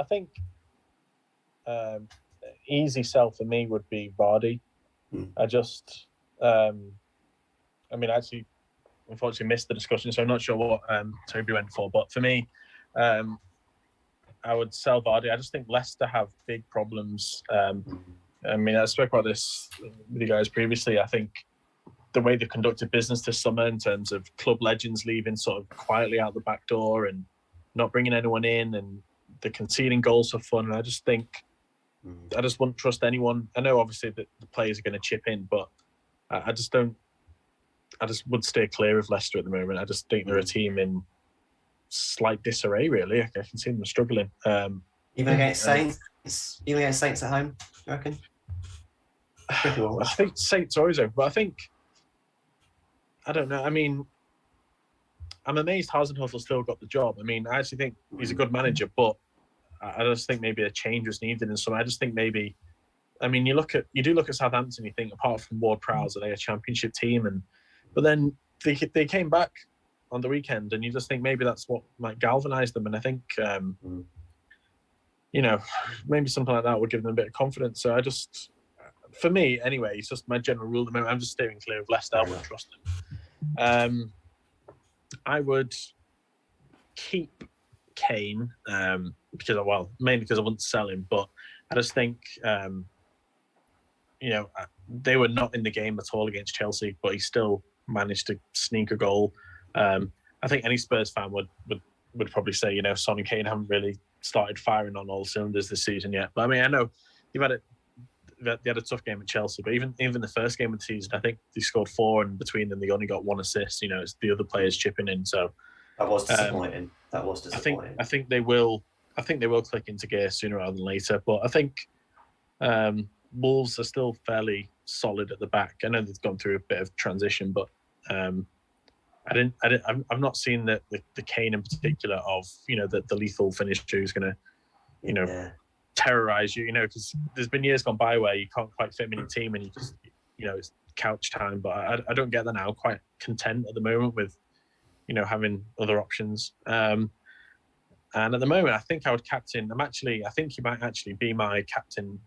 think easy sell for me would be Vardy. Actually, unfortunately missed the discussion, so I'm not sure what Toby went for. But for me, I would sell Vardy. I just think Leicester have big problems. I spoke about this with you guys previously. I think the way they've conducted business this summer in terms of club legends leaving sort of quietly out the back door and not bringing anyone in, and the conceding goals for fun. And I just think I just wouldn't trust anyone. I know obviously that the players are going to chip in, but I just would stay clear of Leicester at the moment. I just think they're a team in slight disarray, really. I can see them struggling.
Even against Saints at home, you reckon?
I think Saints are always over, but I don't know. I mean, I'm amazed Hasenhüttl still got the job. I mean, I actually think he's a good manager, but I just think maybe a change was needed in some. I just think maybe, I mean, you do look at Southampton, you think apart from Ward-Prowse, are they a championship team? But then they came back on the weekend, and you just think maybe that's what might galvanise them. And I think, maybe something like that would give them a bit of confidence. So for me, anyway, it's just my general rule at the moment. I'm just steering clear of Leicester. I wouldn't trust them. I would keep Kane mainly because I wouldn't sell him, but I just think, they were not in the game at all against Chelsea, but he still managed to sneak a goal. I think any Spurs fan would probably say, Son and Kane haven't really started firing on all cylinders this season yet. But I mean, I know they had a tough game at Chelsea, but even the first game of the season, I think they scored 4, and between them they only got 1 assist. It's the other players chipping in. So
that was disappointing.
I think they will click into gear sooner rather than later. But I think Wolves are still fairly solid at the back. I know they've gone through a bit of transition, but I've not seen the Kane in particular of the lethal finisher who's going to terrorize you. Because there's been years gone by where you can't quite fit him in your team and you just it's couch time. But I don't get that now. I'm quite content at the moment with having other options. And at the moment, I think I would captain. I think he might actually be my captain.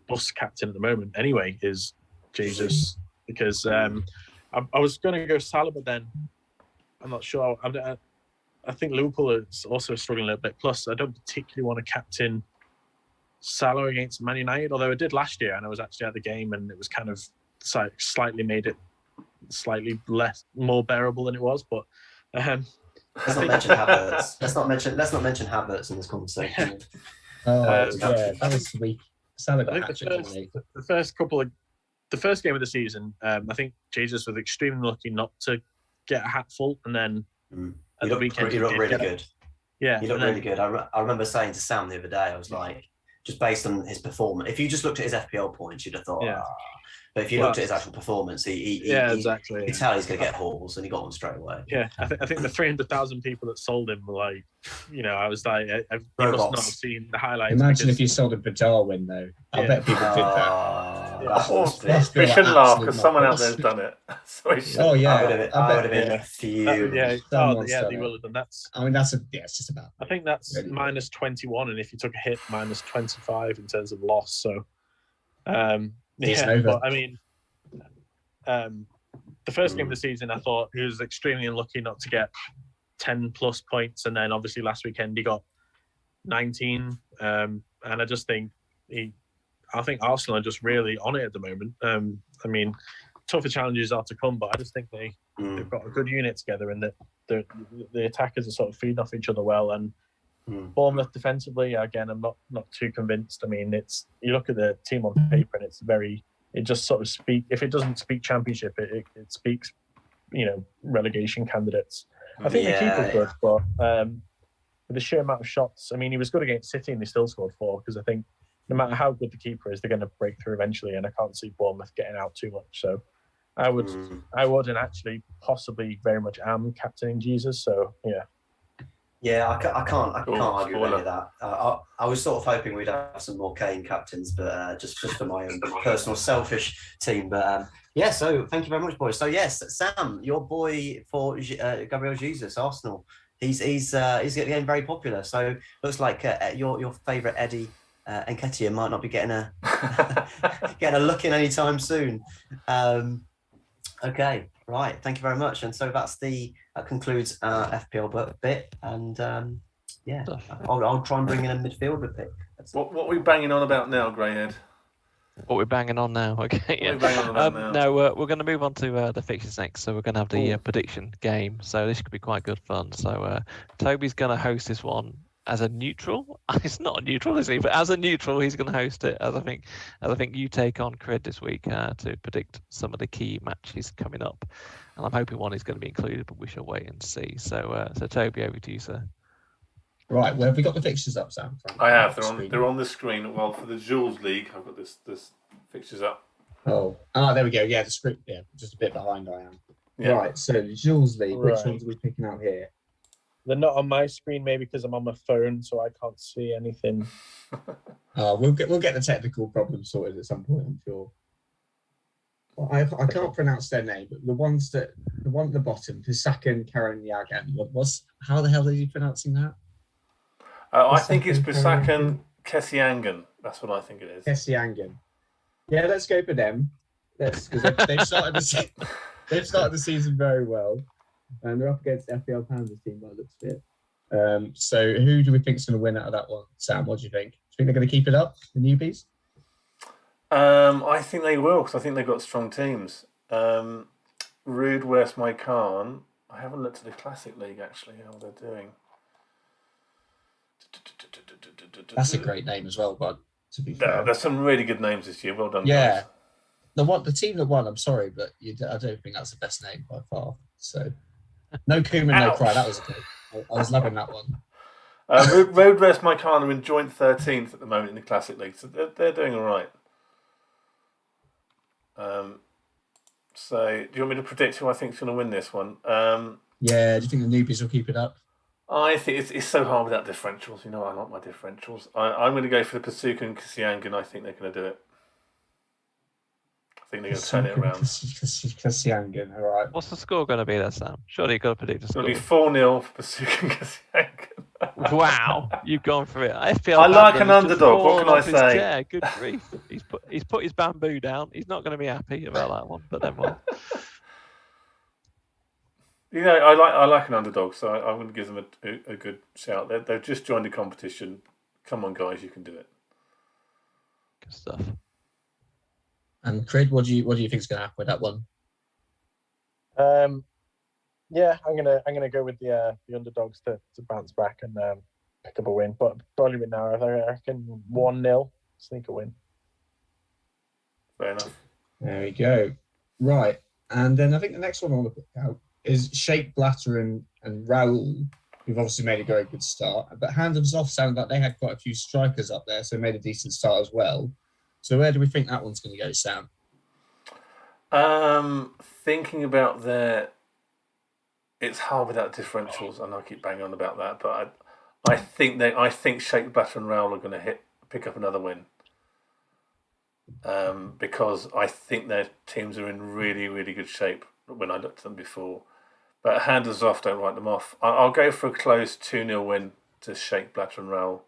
Bus captain at the moment anyway is Jesus, because I was going to go Salah, but then I'm not sure. I think Liverpool is also struggling a little bit. Plus, I don't particularly want to captain Salah against Man United, although I did last year and I was actually at the game and it was kind of slightly made it slightly more bearable than it was. But
let's not mention Havertz. Let's not mention Havertz in this conversation.
That was the week.
I think the first game of the season, I think Jesus was extremely lucky not to get a hatful, and then at the weekend
he looked really good.
Yeah,
he looked really good. I remember saying to Sam the other day, I was like, just based on his performance, if you just looked at his FPL points, you'd have thought, But if you looked at his actual performance,
exactly.
You could tell he's going to get hauls, and he got one straight away.
Yeah, I think the 300,000 people that sold him were like, I was like, you must not have seen the highlights.
Imagine if you sold him for Darwin, though. I bet people did that.
We shouldn't laugh because someone out there's done it. So
oh yeah,
I would have been fuming.
They will have done that.
I mean, it's just about.
I think that's really minus 21, and if you took a hit, minus 25 in terms of loss. So, but I mean, the first game of the season, I thought he was extremely unlucky not to get 10 plus points, and then obviously last weekend he got 19. And I just think I think Arsenal are just really on it at the moment. I mean, tougher challenges are to come, but I just think they've got a good unit together, and that the attackers are sort of feeding off each other well. And Bournemouth defensively, again, I'm not too convinced. I mean, you look at the team on paper, and it just sort of if it doesn't speak championship, it speaks, relegation candidates. I think the keeper's good, but with the sheer amount of shots, I mean, he was good against City and they still scored 4, because I think no matter how good the keeper is, they're going to break through eventually, and I can't see Bournemouth getting out too much. So I would and actually possibly very much am captaining Jesus. So yeah.
Yeah, I can't argue with any of that. I was sort of hoping we'd have some more Kane captains, but just for my own personal selfish team. But so thank you very much, boys. So yes, Sam, your boy for Gabriel Jesus, Arsenal. He's getting very popular. So looks like your favourite Eddie Nketiah might not be getting a look in anytime soon. Okay, right. Thank you very much. And so that concludes our FPL bit. And I'll try and bring in a midfielder pick.
What are we banging on about now, Greyhead?
What we're banging on now? Okay, yeah. No, we're going to move on to the fixtures next. So we're going to have the prediction game. So this could be quite good fun. So Toby's going to host this one as a neutral. It's not a neutral, is he? But as a neutral, he's going to host it. As I think you take on cred this week to predict some of the key matches coming up. And I'm hoping one is going to be included, but we shall wait and see. So Toby, over to you, sir.
Right, well, have we got the fixtures up, Sam?
I have. They're on the screen. Well, for the Jules League, I've got this fixtures up.
There we go. Yeah, the script. Yeah, just a bit behind I am. Yeah. Right, so the Jules League. Which ones are we picking out here?
They're not on my screen, maybe because I'm on my phone, so I can't see anything.
We'll get the technical problem sorted at some point, I'm sure. Well, I can't pronounce their name, but the one at the bottom, Pisakan Karanyagan. How the hell are you pronouncing that?
I think it's Pisakan Kesiangan. That's what I think it is.
Kesiangan. Yeah, let's go for them. Because they've started the season very well, and they're up against FPL Pandas team by the looks of it. So who do we think is going to win out of that one? Sam, what do you think? Do you think they're going to keep it up, the newbies?
I think they will, because I think they've got strong teams. Rude West My Khan. I haven't looked at the Classic League actually, how they're doing.
That's a great name as well, bud. To be fair,
There's some really good names this year. Well done,
yeah.
guys.
The team that won, I'm sorry, but I don't think that's the best name by far. So, no Koeman, no cry. That was good. I was loving that one.
Road West My Khan are in joint 13th at the moment in the Classic League, so they're doing all right. So, do you want me to predict who I think is going to win this one?
Yeah, do you think the newbies will keep it up?
I think it's so hard without differentials. You know, I like my differentials. I'm going to go for the Pasuka and Kasiangan. I think they're going to do it. I think they're going to turn it around.
Kasiangan, all right.
What's the score going to be there, Sam? Surely you've got to predict the score.
It'll be 4-0 for Pasuka and Kasiangan.
Wow, you've gone for it. FPL
I like
Panda's
an
just
underdog. What
fallen
can I
off his
say?
chair. Good grief. He's put his bamboo down. He's not going to be happy about that one, but never mind.
You know, I like an underdog, so I'm going to give them a good shout. They've just joined the competition. Come on, guys, you can do it.
Good stuff.
And Craig, what do you think is going to happen with that one?
Yeah, I'm gonna go with the underdogs to bounce back and pick up a win, but probably win now. I reckon 1-0, sneak a win.
Fair enough.
There we go. Right, and then I think the next one I want to pick out is Sheikh Blatter and Raoul, who've obviously made a very good start. But Hands Off sounded like they had quite a few strikers up there, so made a decent start as well. So where do we think that one's going to go, Sam?
Thinking about it's hard without differentials, and I keep banging on about that. But I think Sheikh Blatter and Raoul are going to pick up another win. Because I think their teams are in really, really good shape when I looked at them before. But Handers Off, don't write them off. I'll go for a close 2-0 win to Sheikh Blatter and Raoul.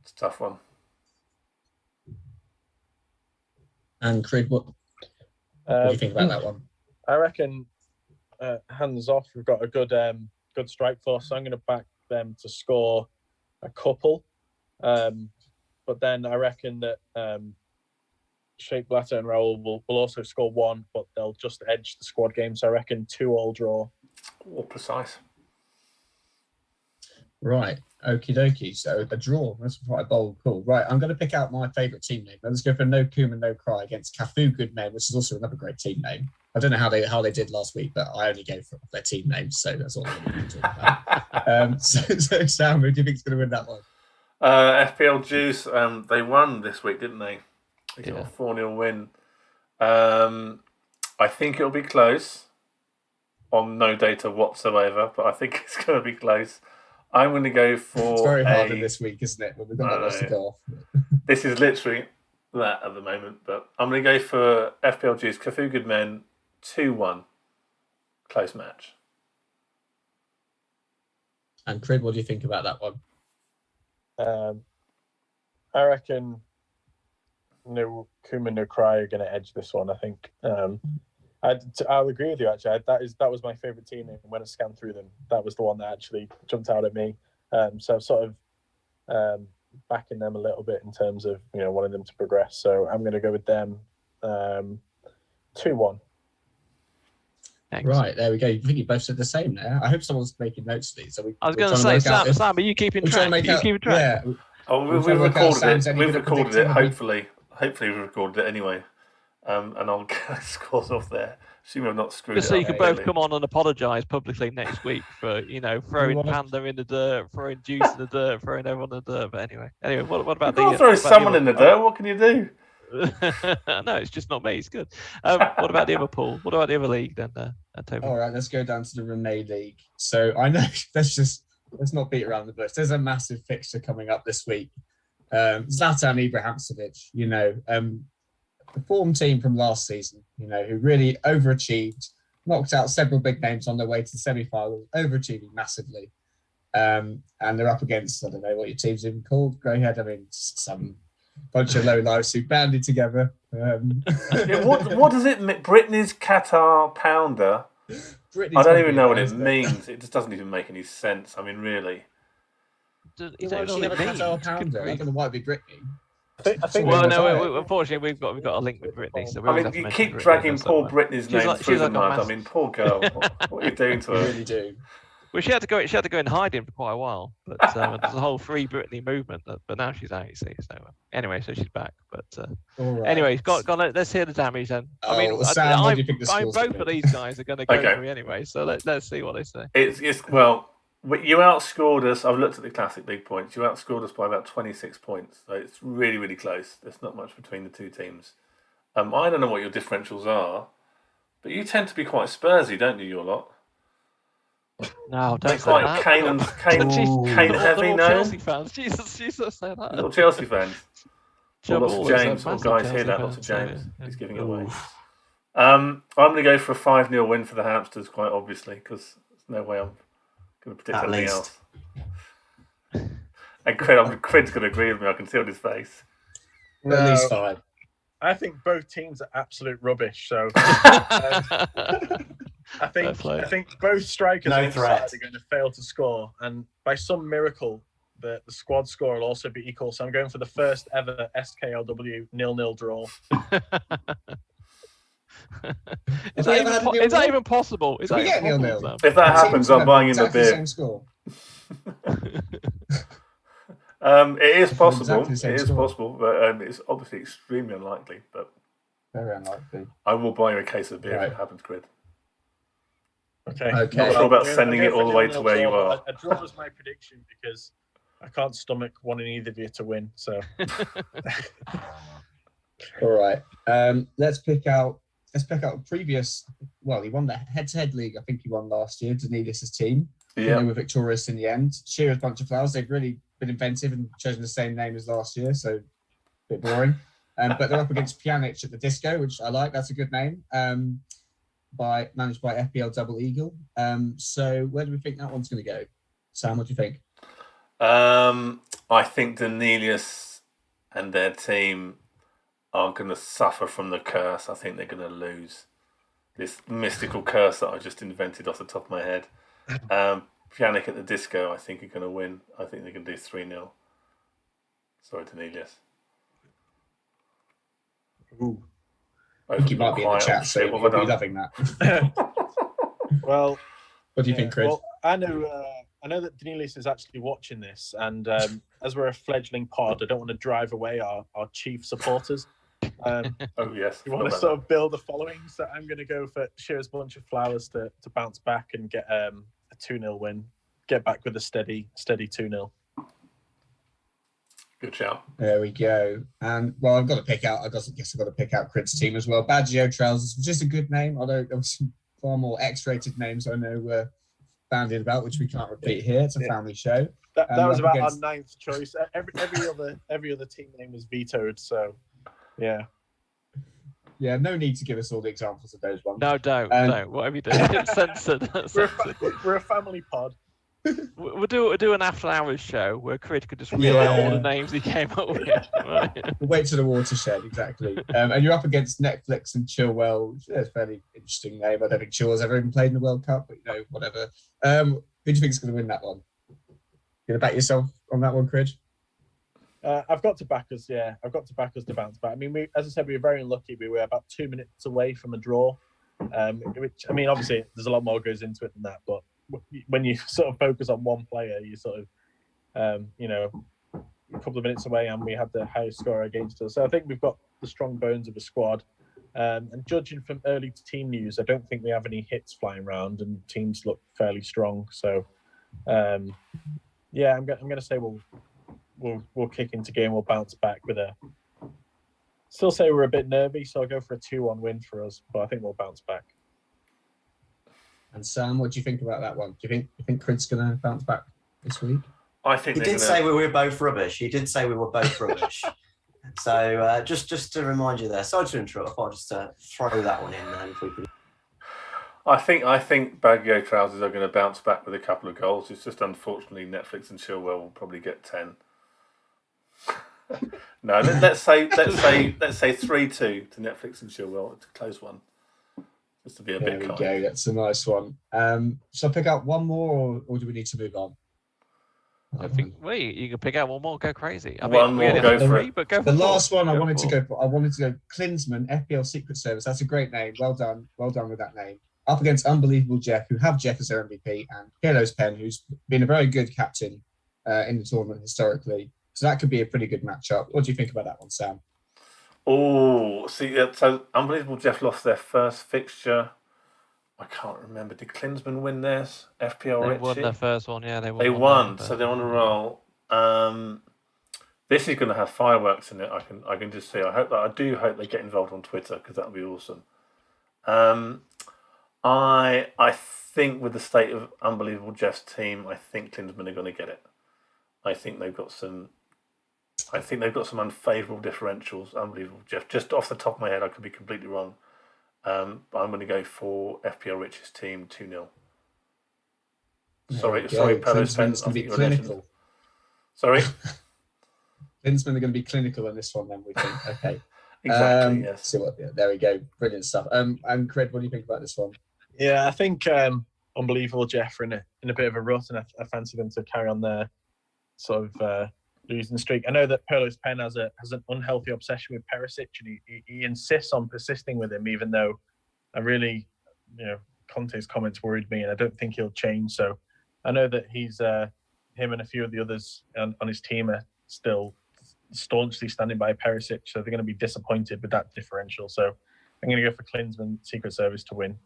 It's a tough one.
And Craig, what do you think about that one?
I reckon Hands Off, we've got a good strike force, so I'm going to back them to score a couple. But then I reckon that Sheikh Blatter and Raoul will also score one, but they'll just edge the squad game. So I reckon 2-2 draw.
All precise.
Right. Okie dokie. So a draw. That's quite a bold call. Right. I'm going to pick out my favourite team name. Let's go for No Koeman, No Cry against Cafu Good Men, which is also another great team name. I don't know how they did last week, but I only go for their team names, so that's all I'm going to talk about. So Sam, who do you think is going to win that one?
FPL Juice, they won this week, didn't they? They got a 4-0 win. I think it'll be close on no data whatsoever, but I think it's going to be close. I'm going to go for.
It's very hard in this week, isn't it? When we've got that lots to go off.
This is literally that at the moment, but I'm going to go for FPL Juice, Cafu Good Men, 2-1. Close match.
And Craig, what do you think about that one?
I reckon No Koeman, No Cry are going to edge this one. I think I'll agree with you. Actually, that was my favourite team. And when I scanned through them, that was the one that actually jumped out at me. So sort of backing them a little bit in terms of wanting them to progress. So I'm going to go with them 2-1.
Thanks.
Right, there we go. I think you both said the same there. I hope someone's making notes of these.
I was going to say, Sam, are you keeping track?
Yeah.
Oh, we've recorded it. We've recorded it. Hopefully we've recorded it anyway. And I'll get scores off there. Assume I've not screwed it up.
Just so you can both come on and apologise publicly next week for throwing Panda in the dirt, throwing Juice in the dirt, throwing everyone in the dirt. But anyway, what about
you can't throw someone in the dirt. What can you do?
No, it's just not me. It's good. What about the other pool? What about the other league then, Toby?
All right, let's go down to the Renee League. So I know let's not beat around the bush. There's a massive fixture coming up this week. Zlatan Ibrahimovic, the form team from last season, who really overachieved, knocked out several big names on their way to the semi-finals, overachieving massively. And they're up against, I don't know what your team's even called, Greyhead. I mean, some bunch of low lives who banded together.
Yeah, what does it mean? Brittany's Qatar pounder.
Brittany's
I don't
gotta
even
be
know what
there,
it
isn't
means. It just doesn't even make any sense. I mean, really.
You
Why
don't
would
know
she
what
have a
it means.
Qatar
Good
pounder? I
grief.
don't know why it'd be Brittany.
I think
Well,
Well,
no, unfortunately, we've got a link with Brittany, so we
I
always
mean,
have to
you
mention
keep
Brittany
dragging
in there
poor
somewhere.
Brittany's
She's
name
like-
through
she's
the
like a
mud. I
mass-
mean, poor girl. What are you doing to
You
her?
really do.
Well, she had to go in hiding for quite a while, but there's a whole Free Brittany movement. But now she's out, you see. So anyway, so she's back. But
All right.
anyway, let's hear the damage then. I mean,
Sam, what do you think the score's
both
gonna
of
be?
these guys are going to go
Okay.
for me anyway. So let's see what they say.
It's well, you outscored us. I've looked at the Classic League points. You outscored us by about 26 points. So it's really, really close. There's not much between the two teams. I don't know what your differentials are, but you tend to be quite Spursy, don't you, your lot?
No, don't
It's
say
like
that.
Kane
They're
heavy,
all
no?
Chelsea fans. Jesus, say that.
Little Chelsea fans. Or
Joe
lots of
Ball is a
James. Or
massive
guys hear
Chelsea
that,
fan,
lots of
so,
James.
yeah.
He's giving it away. I'm going to go for a 5-0 win for the Hamsters, quite obviously, because there's no way I'm going to predict
At
anything
least.
else. And Cred's going to agree with me. I can see on his face.
At least 5.
I think both teams are absolute rubbish. So I think both strikers
No
on each
threat.
side are going to fail to score, and by some miracle, the squad score will also be equal. So I'm going for the first ever SKLW 0-0 draw.
Is
Have we ever had a
that
nil-nil?
even possible? Is
Can we
that
get
even
nil-nil?
possible,
If that happens,
Teams
I'm
have
buying in the
exactly the
beer.
same score.
It is possible.
Exactly the same
It is
score.
possible, but it's obviously extremely unlikely. But
Very unlikely.
I will buy you a case of beer
Right.
if it happens, Cred.
Okay.
Okay.
Not sure about sending
I'm
it
going
all the
for
way
0-0
to where you
draw.
are.
A draw is my prediction because I can't stomach wanting either of you to win. So
All right. Let's pick out previous. Well, he won the head-to-head league. I think he won last year. Danilis' team. They
Yeah.
were victorious in the end. Shearer's Bunch of Flowers. They've really been inventive and chosen the same name as last year, so a bit boring. But they're up against Pjanic at the Disco, which I like. That's a good name. Managed by FBL Double Eagle. So where do we think that one's going to go? Sam, what do you think?
I think Danelius and their team are going to suffer from the curse. I think they're going to lose this mystical curse that I just invented off the top of my head. Pjanic at the Disco, I think, are going to win. I think they're going to do 3-0. Sorry, Danelius.
Ooh.
I think you might be in the chat, so
What
you'll
have I
be
done?
loving that.
Well,
What do you think, Chris?
Well, I know that Danilis is actually watching this, and as we're a fledgling pod, I don't want to drive away our chief supporters.
Oh, yes.
We want to sort of build a following, so I'm going to go for Shearer's Bunch of Flowers to bounce back and get a 2-0 win. Get back with a steady 2-0.
Good shout.
There we go. And well, I've got to pick out. I guess I've got to pick out Crid's team as well. Baggio Trousers, which is a good name. Although there was some far more X-rated names I know were bandied about, which we can't repeat here. It's a family show.
That was
up
about
against-
our 9th choice. Every other team name was vetoed. So, yeah.
Yeah, no need to give us all the examples of those ones.
No, don't. Whatever you do, it's censored.
We're a family pod.
We'll do an after hours show where Crid could just reel out all the names he came up with. Right.
We'll wait to the watershed, exactly. And you're up against Netflix and Chilwell, which is a fairly interesting name. I don't think Chilwell's ever even played in the World Cup, but whatever. Who do you think is going to win that one? You going to back yourself on that one, Crid?
I've got to back us, yeah. I've got to back us to bounce back. I mean, as I said, we were very unlucky. We were about 2 minutes away from a draw, which, I mean, obviously, there's a lot more goes into it than that, but when you sort of focus on one player, you sort of, a couple of minutes away, and we had the highest score against us. So I think we've got the strong bones of a squad. And judging from early team news, I don't think we have any hits flying around, and teams look fairly strong. So, I'm going to say we'll kick into game. We'll bounce back with a. Still say we're a bit nervy, so I'll go for a 2-1 win for us. But I think we'll bounce back.
And Sam, what do you think about that one? Do you think Crid's going to bounce back this week?
I think
He did say we were both rubbish. He did say we were both rubbish. So just to remind you there, sorry to interrupt. I thought just to throw that one in there if we could.
I think Baggio Trousers are going to bounce back with a couple of goals. It's just unfortunately Netflix and Chilwell will probably get 10. No, let's say 3-2 to Netflix and Chilwell to close one, just to be a
There
bit
we
kind.
go. That's a nice one. Shall I pick out one more, or do we need to move on?
I think you can pick out one more. Go crazy. I
One
mean,
more,
we only
go
had
for
three,
it.
but go for
The
four.
last one I wanted
for.
to go for. I wanted to go Klinsmann, FPL Secret Service. That's a great name. Well done with that name. Up against Unbelievable Jeff, who have Jeff as their MVP, and Pirlo's Pen, who's been a very good captain in the tournament historically. So that could be a pretty good matchup. What do you think about that one, Sam?
Oh, see, so Unbelievable Jeff lost their first fixture. I can't remember. Did Klinsmann win theirs? FPL
They
Richie?
won their first one, yeah. They
won, so they're on a roll. This is going to have fireworks in it. I can just see. I do hope they get involved on Twitter, because that would be awesome. I think with the state of Unbelievable Jeff's team, I think Klinsmann are going to get it. I think they've got some unfavourable differentials. Unbelievable Jeff. Just off the top of my head, I could be completely wrong. But I'm going to go for FPL Rich's team 2-0. Sorry, Pirlo's Pen.
Klinsmann's going to be clinical.
Sorry.
Klinsmann are going to be clinical in this one, then we think. Okay.
Exactly. Yes.
There we go. Brilliant stuff. And Cred, what do you think about this one?
Yeah, I think Unbelievable Jeff are in a bit of a rut, and I fancy them to carry on their sort of losing streak. I know that Pirlo's Pen has an unhealthy obsession with Perisic, and he insists on persisting with him, even though I really, Conte's comments worried me, and I don't think he'll change. So I know that he's him and a few of the others on his team are still staunchly standing by Perisic, so they're going to be disappointed with that differential. So I'm going to go for Klinsmann Secret Service to win.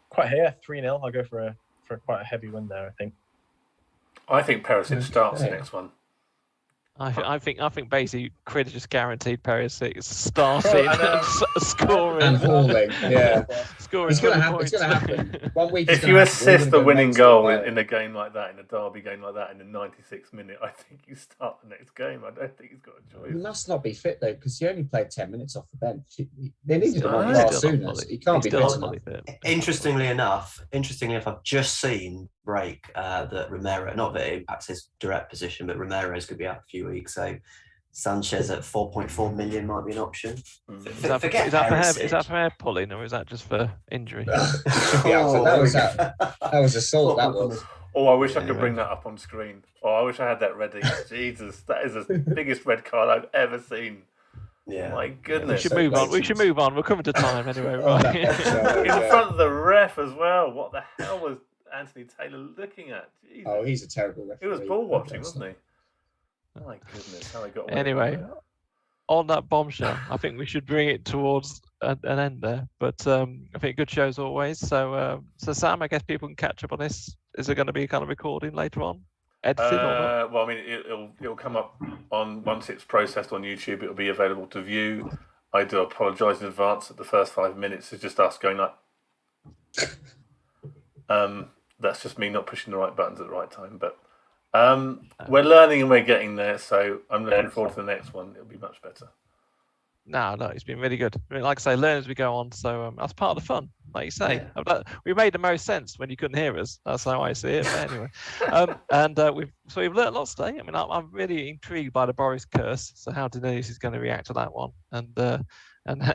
Quite here, 3-0. I'll go for quite a heavy win there, I think.
I think Perisic starts the next one.
I think basically Crid just guaranteed Perisic starting and scoring
and hauling. Yeah,
scoring.
It's going to happen. It's going to happen. 1 week.
If you assist the winning goal in a game like that, in a derby game like that, in the 96th minute, I think you start the next game. I don't think he's got a choice.
He must not be fit though, because he only played 10 minutes off the bench. They needed him on far sooner. He can't be fit enough.
Interestingly enough, I've just seen break that Romero, not that it impacts his direct position, but Romero's could be out a few weeks. So Sanchez at 4.4 million might be an option.
Is that for hair pulling, or is that just for injury?
That was assault. That was.
Oh, I wish I could bring that up on screen. Oh, I wish I had that ready. Jesus, that is the biggest red card I've ever seen.
Yeah.
My goodness.
We should move on. We're coming to time anyway, right?
In front of the ref as well. What the hell was Anthony Taylor looking at? Jesus.
Oh, he's a terrible referee.
He was ball watching, wasn't he? My goodness, how he got away.
Anyway, on that bombshell, I think we should bring it towards an end there. But I think good shows always. So Sam, I guess people can catch up on this. Is it going to be kind of recording later on? Edited or not?
Well, I mean, it'll come up on once it's processed on YouTube. It'll be available to view. I do apologise in advance that the first 5 minutes is just us going like. That's just me not pushing the right buttons at the right time. But we're learning and we're getting there. So I'm looking forward to the next one. It'll be much better.
No, it's been really good. I mean, like I say, learn as we go on. So that's part of the fun, like you say. Yeah. We made the most sense when you couldn't hear us. That's how I see it. But anyway, we've learned lots today. I mean, I'm really intrigued by the Boris curse. So how Denise is going to react to that one, and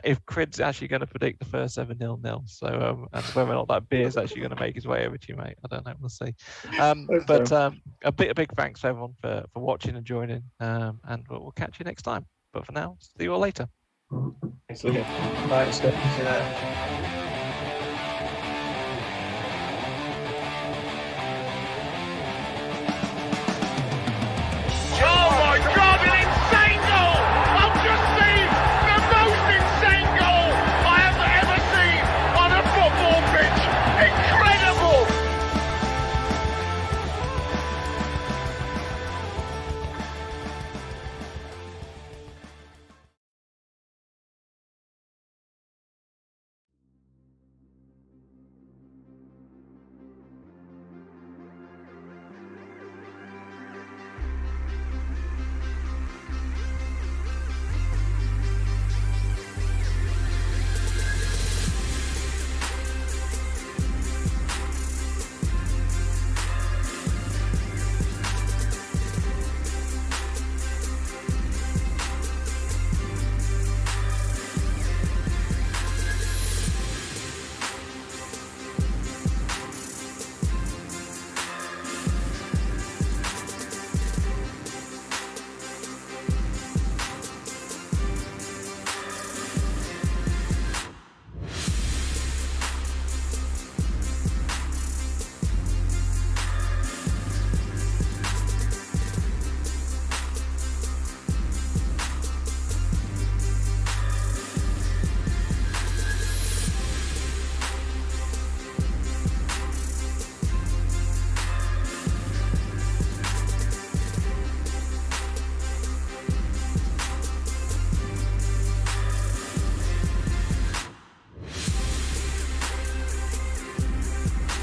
if Crid's actually going to predict the first ever 0-0. So and whether or not that beer is actually going to make his way over to you, mate. I don't know. We'll see. But a big thanks to everyone for watching and joining. And we'll catch you next time. But for now, see you all later.
Thanks. Bye.
See you later.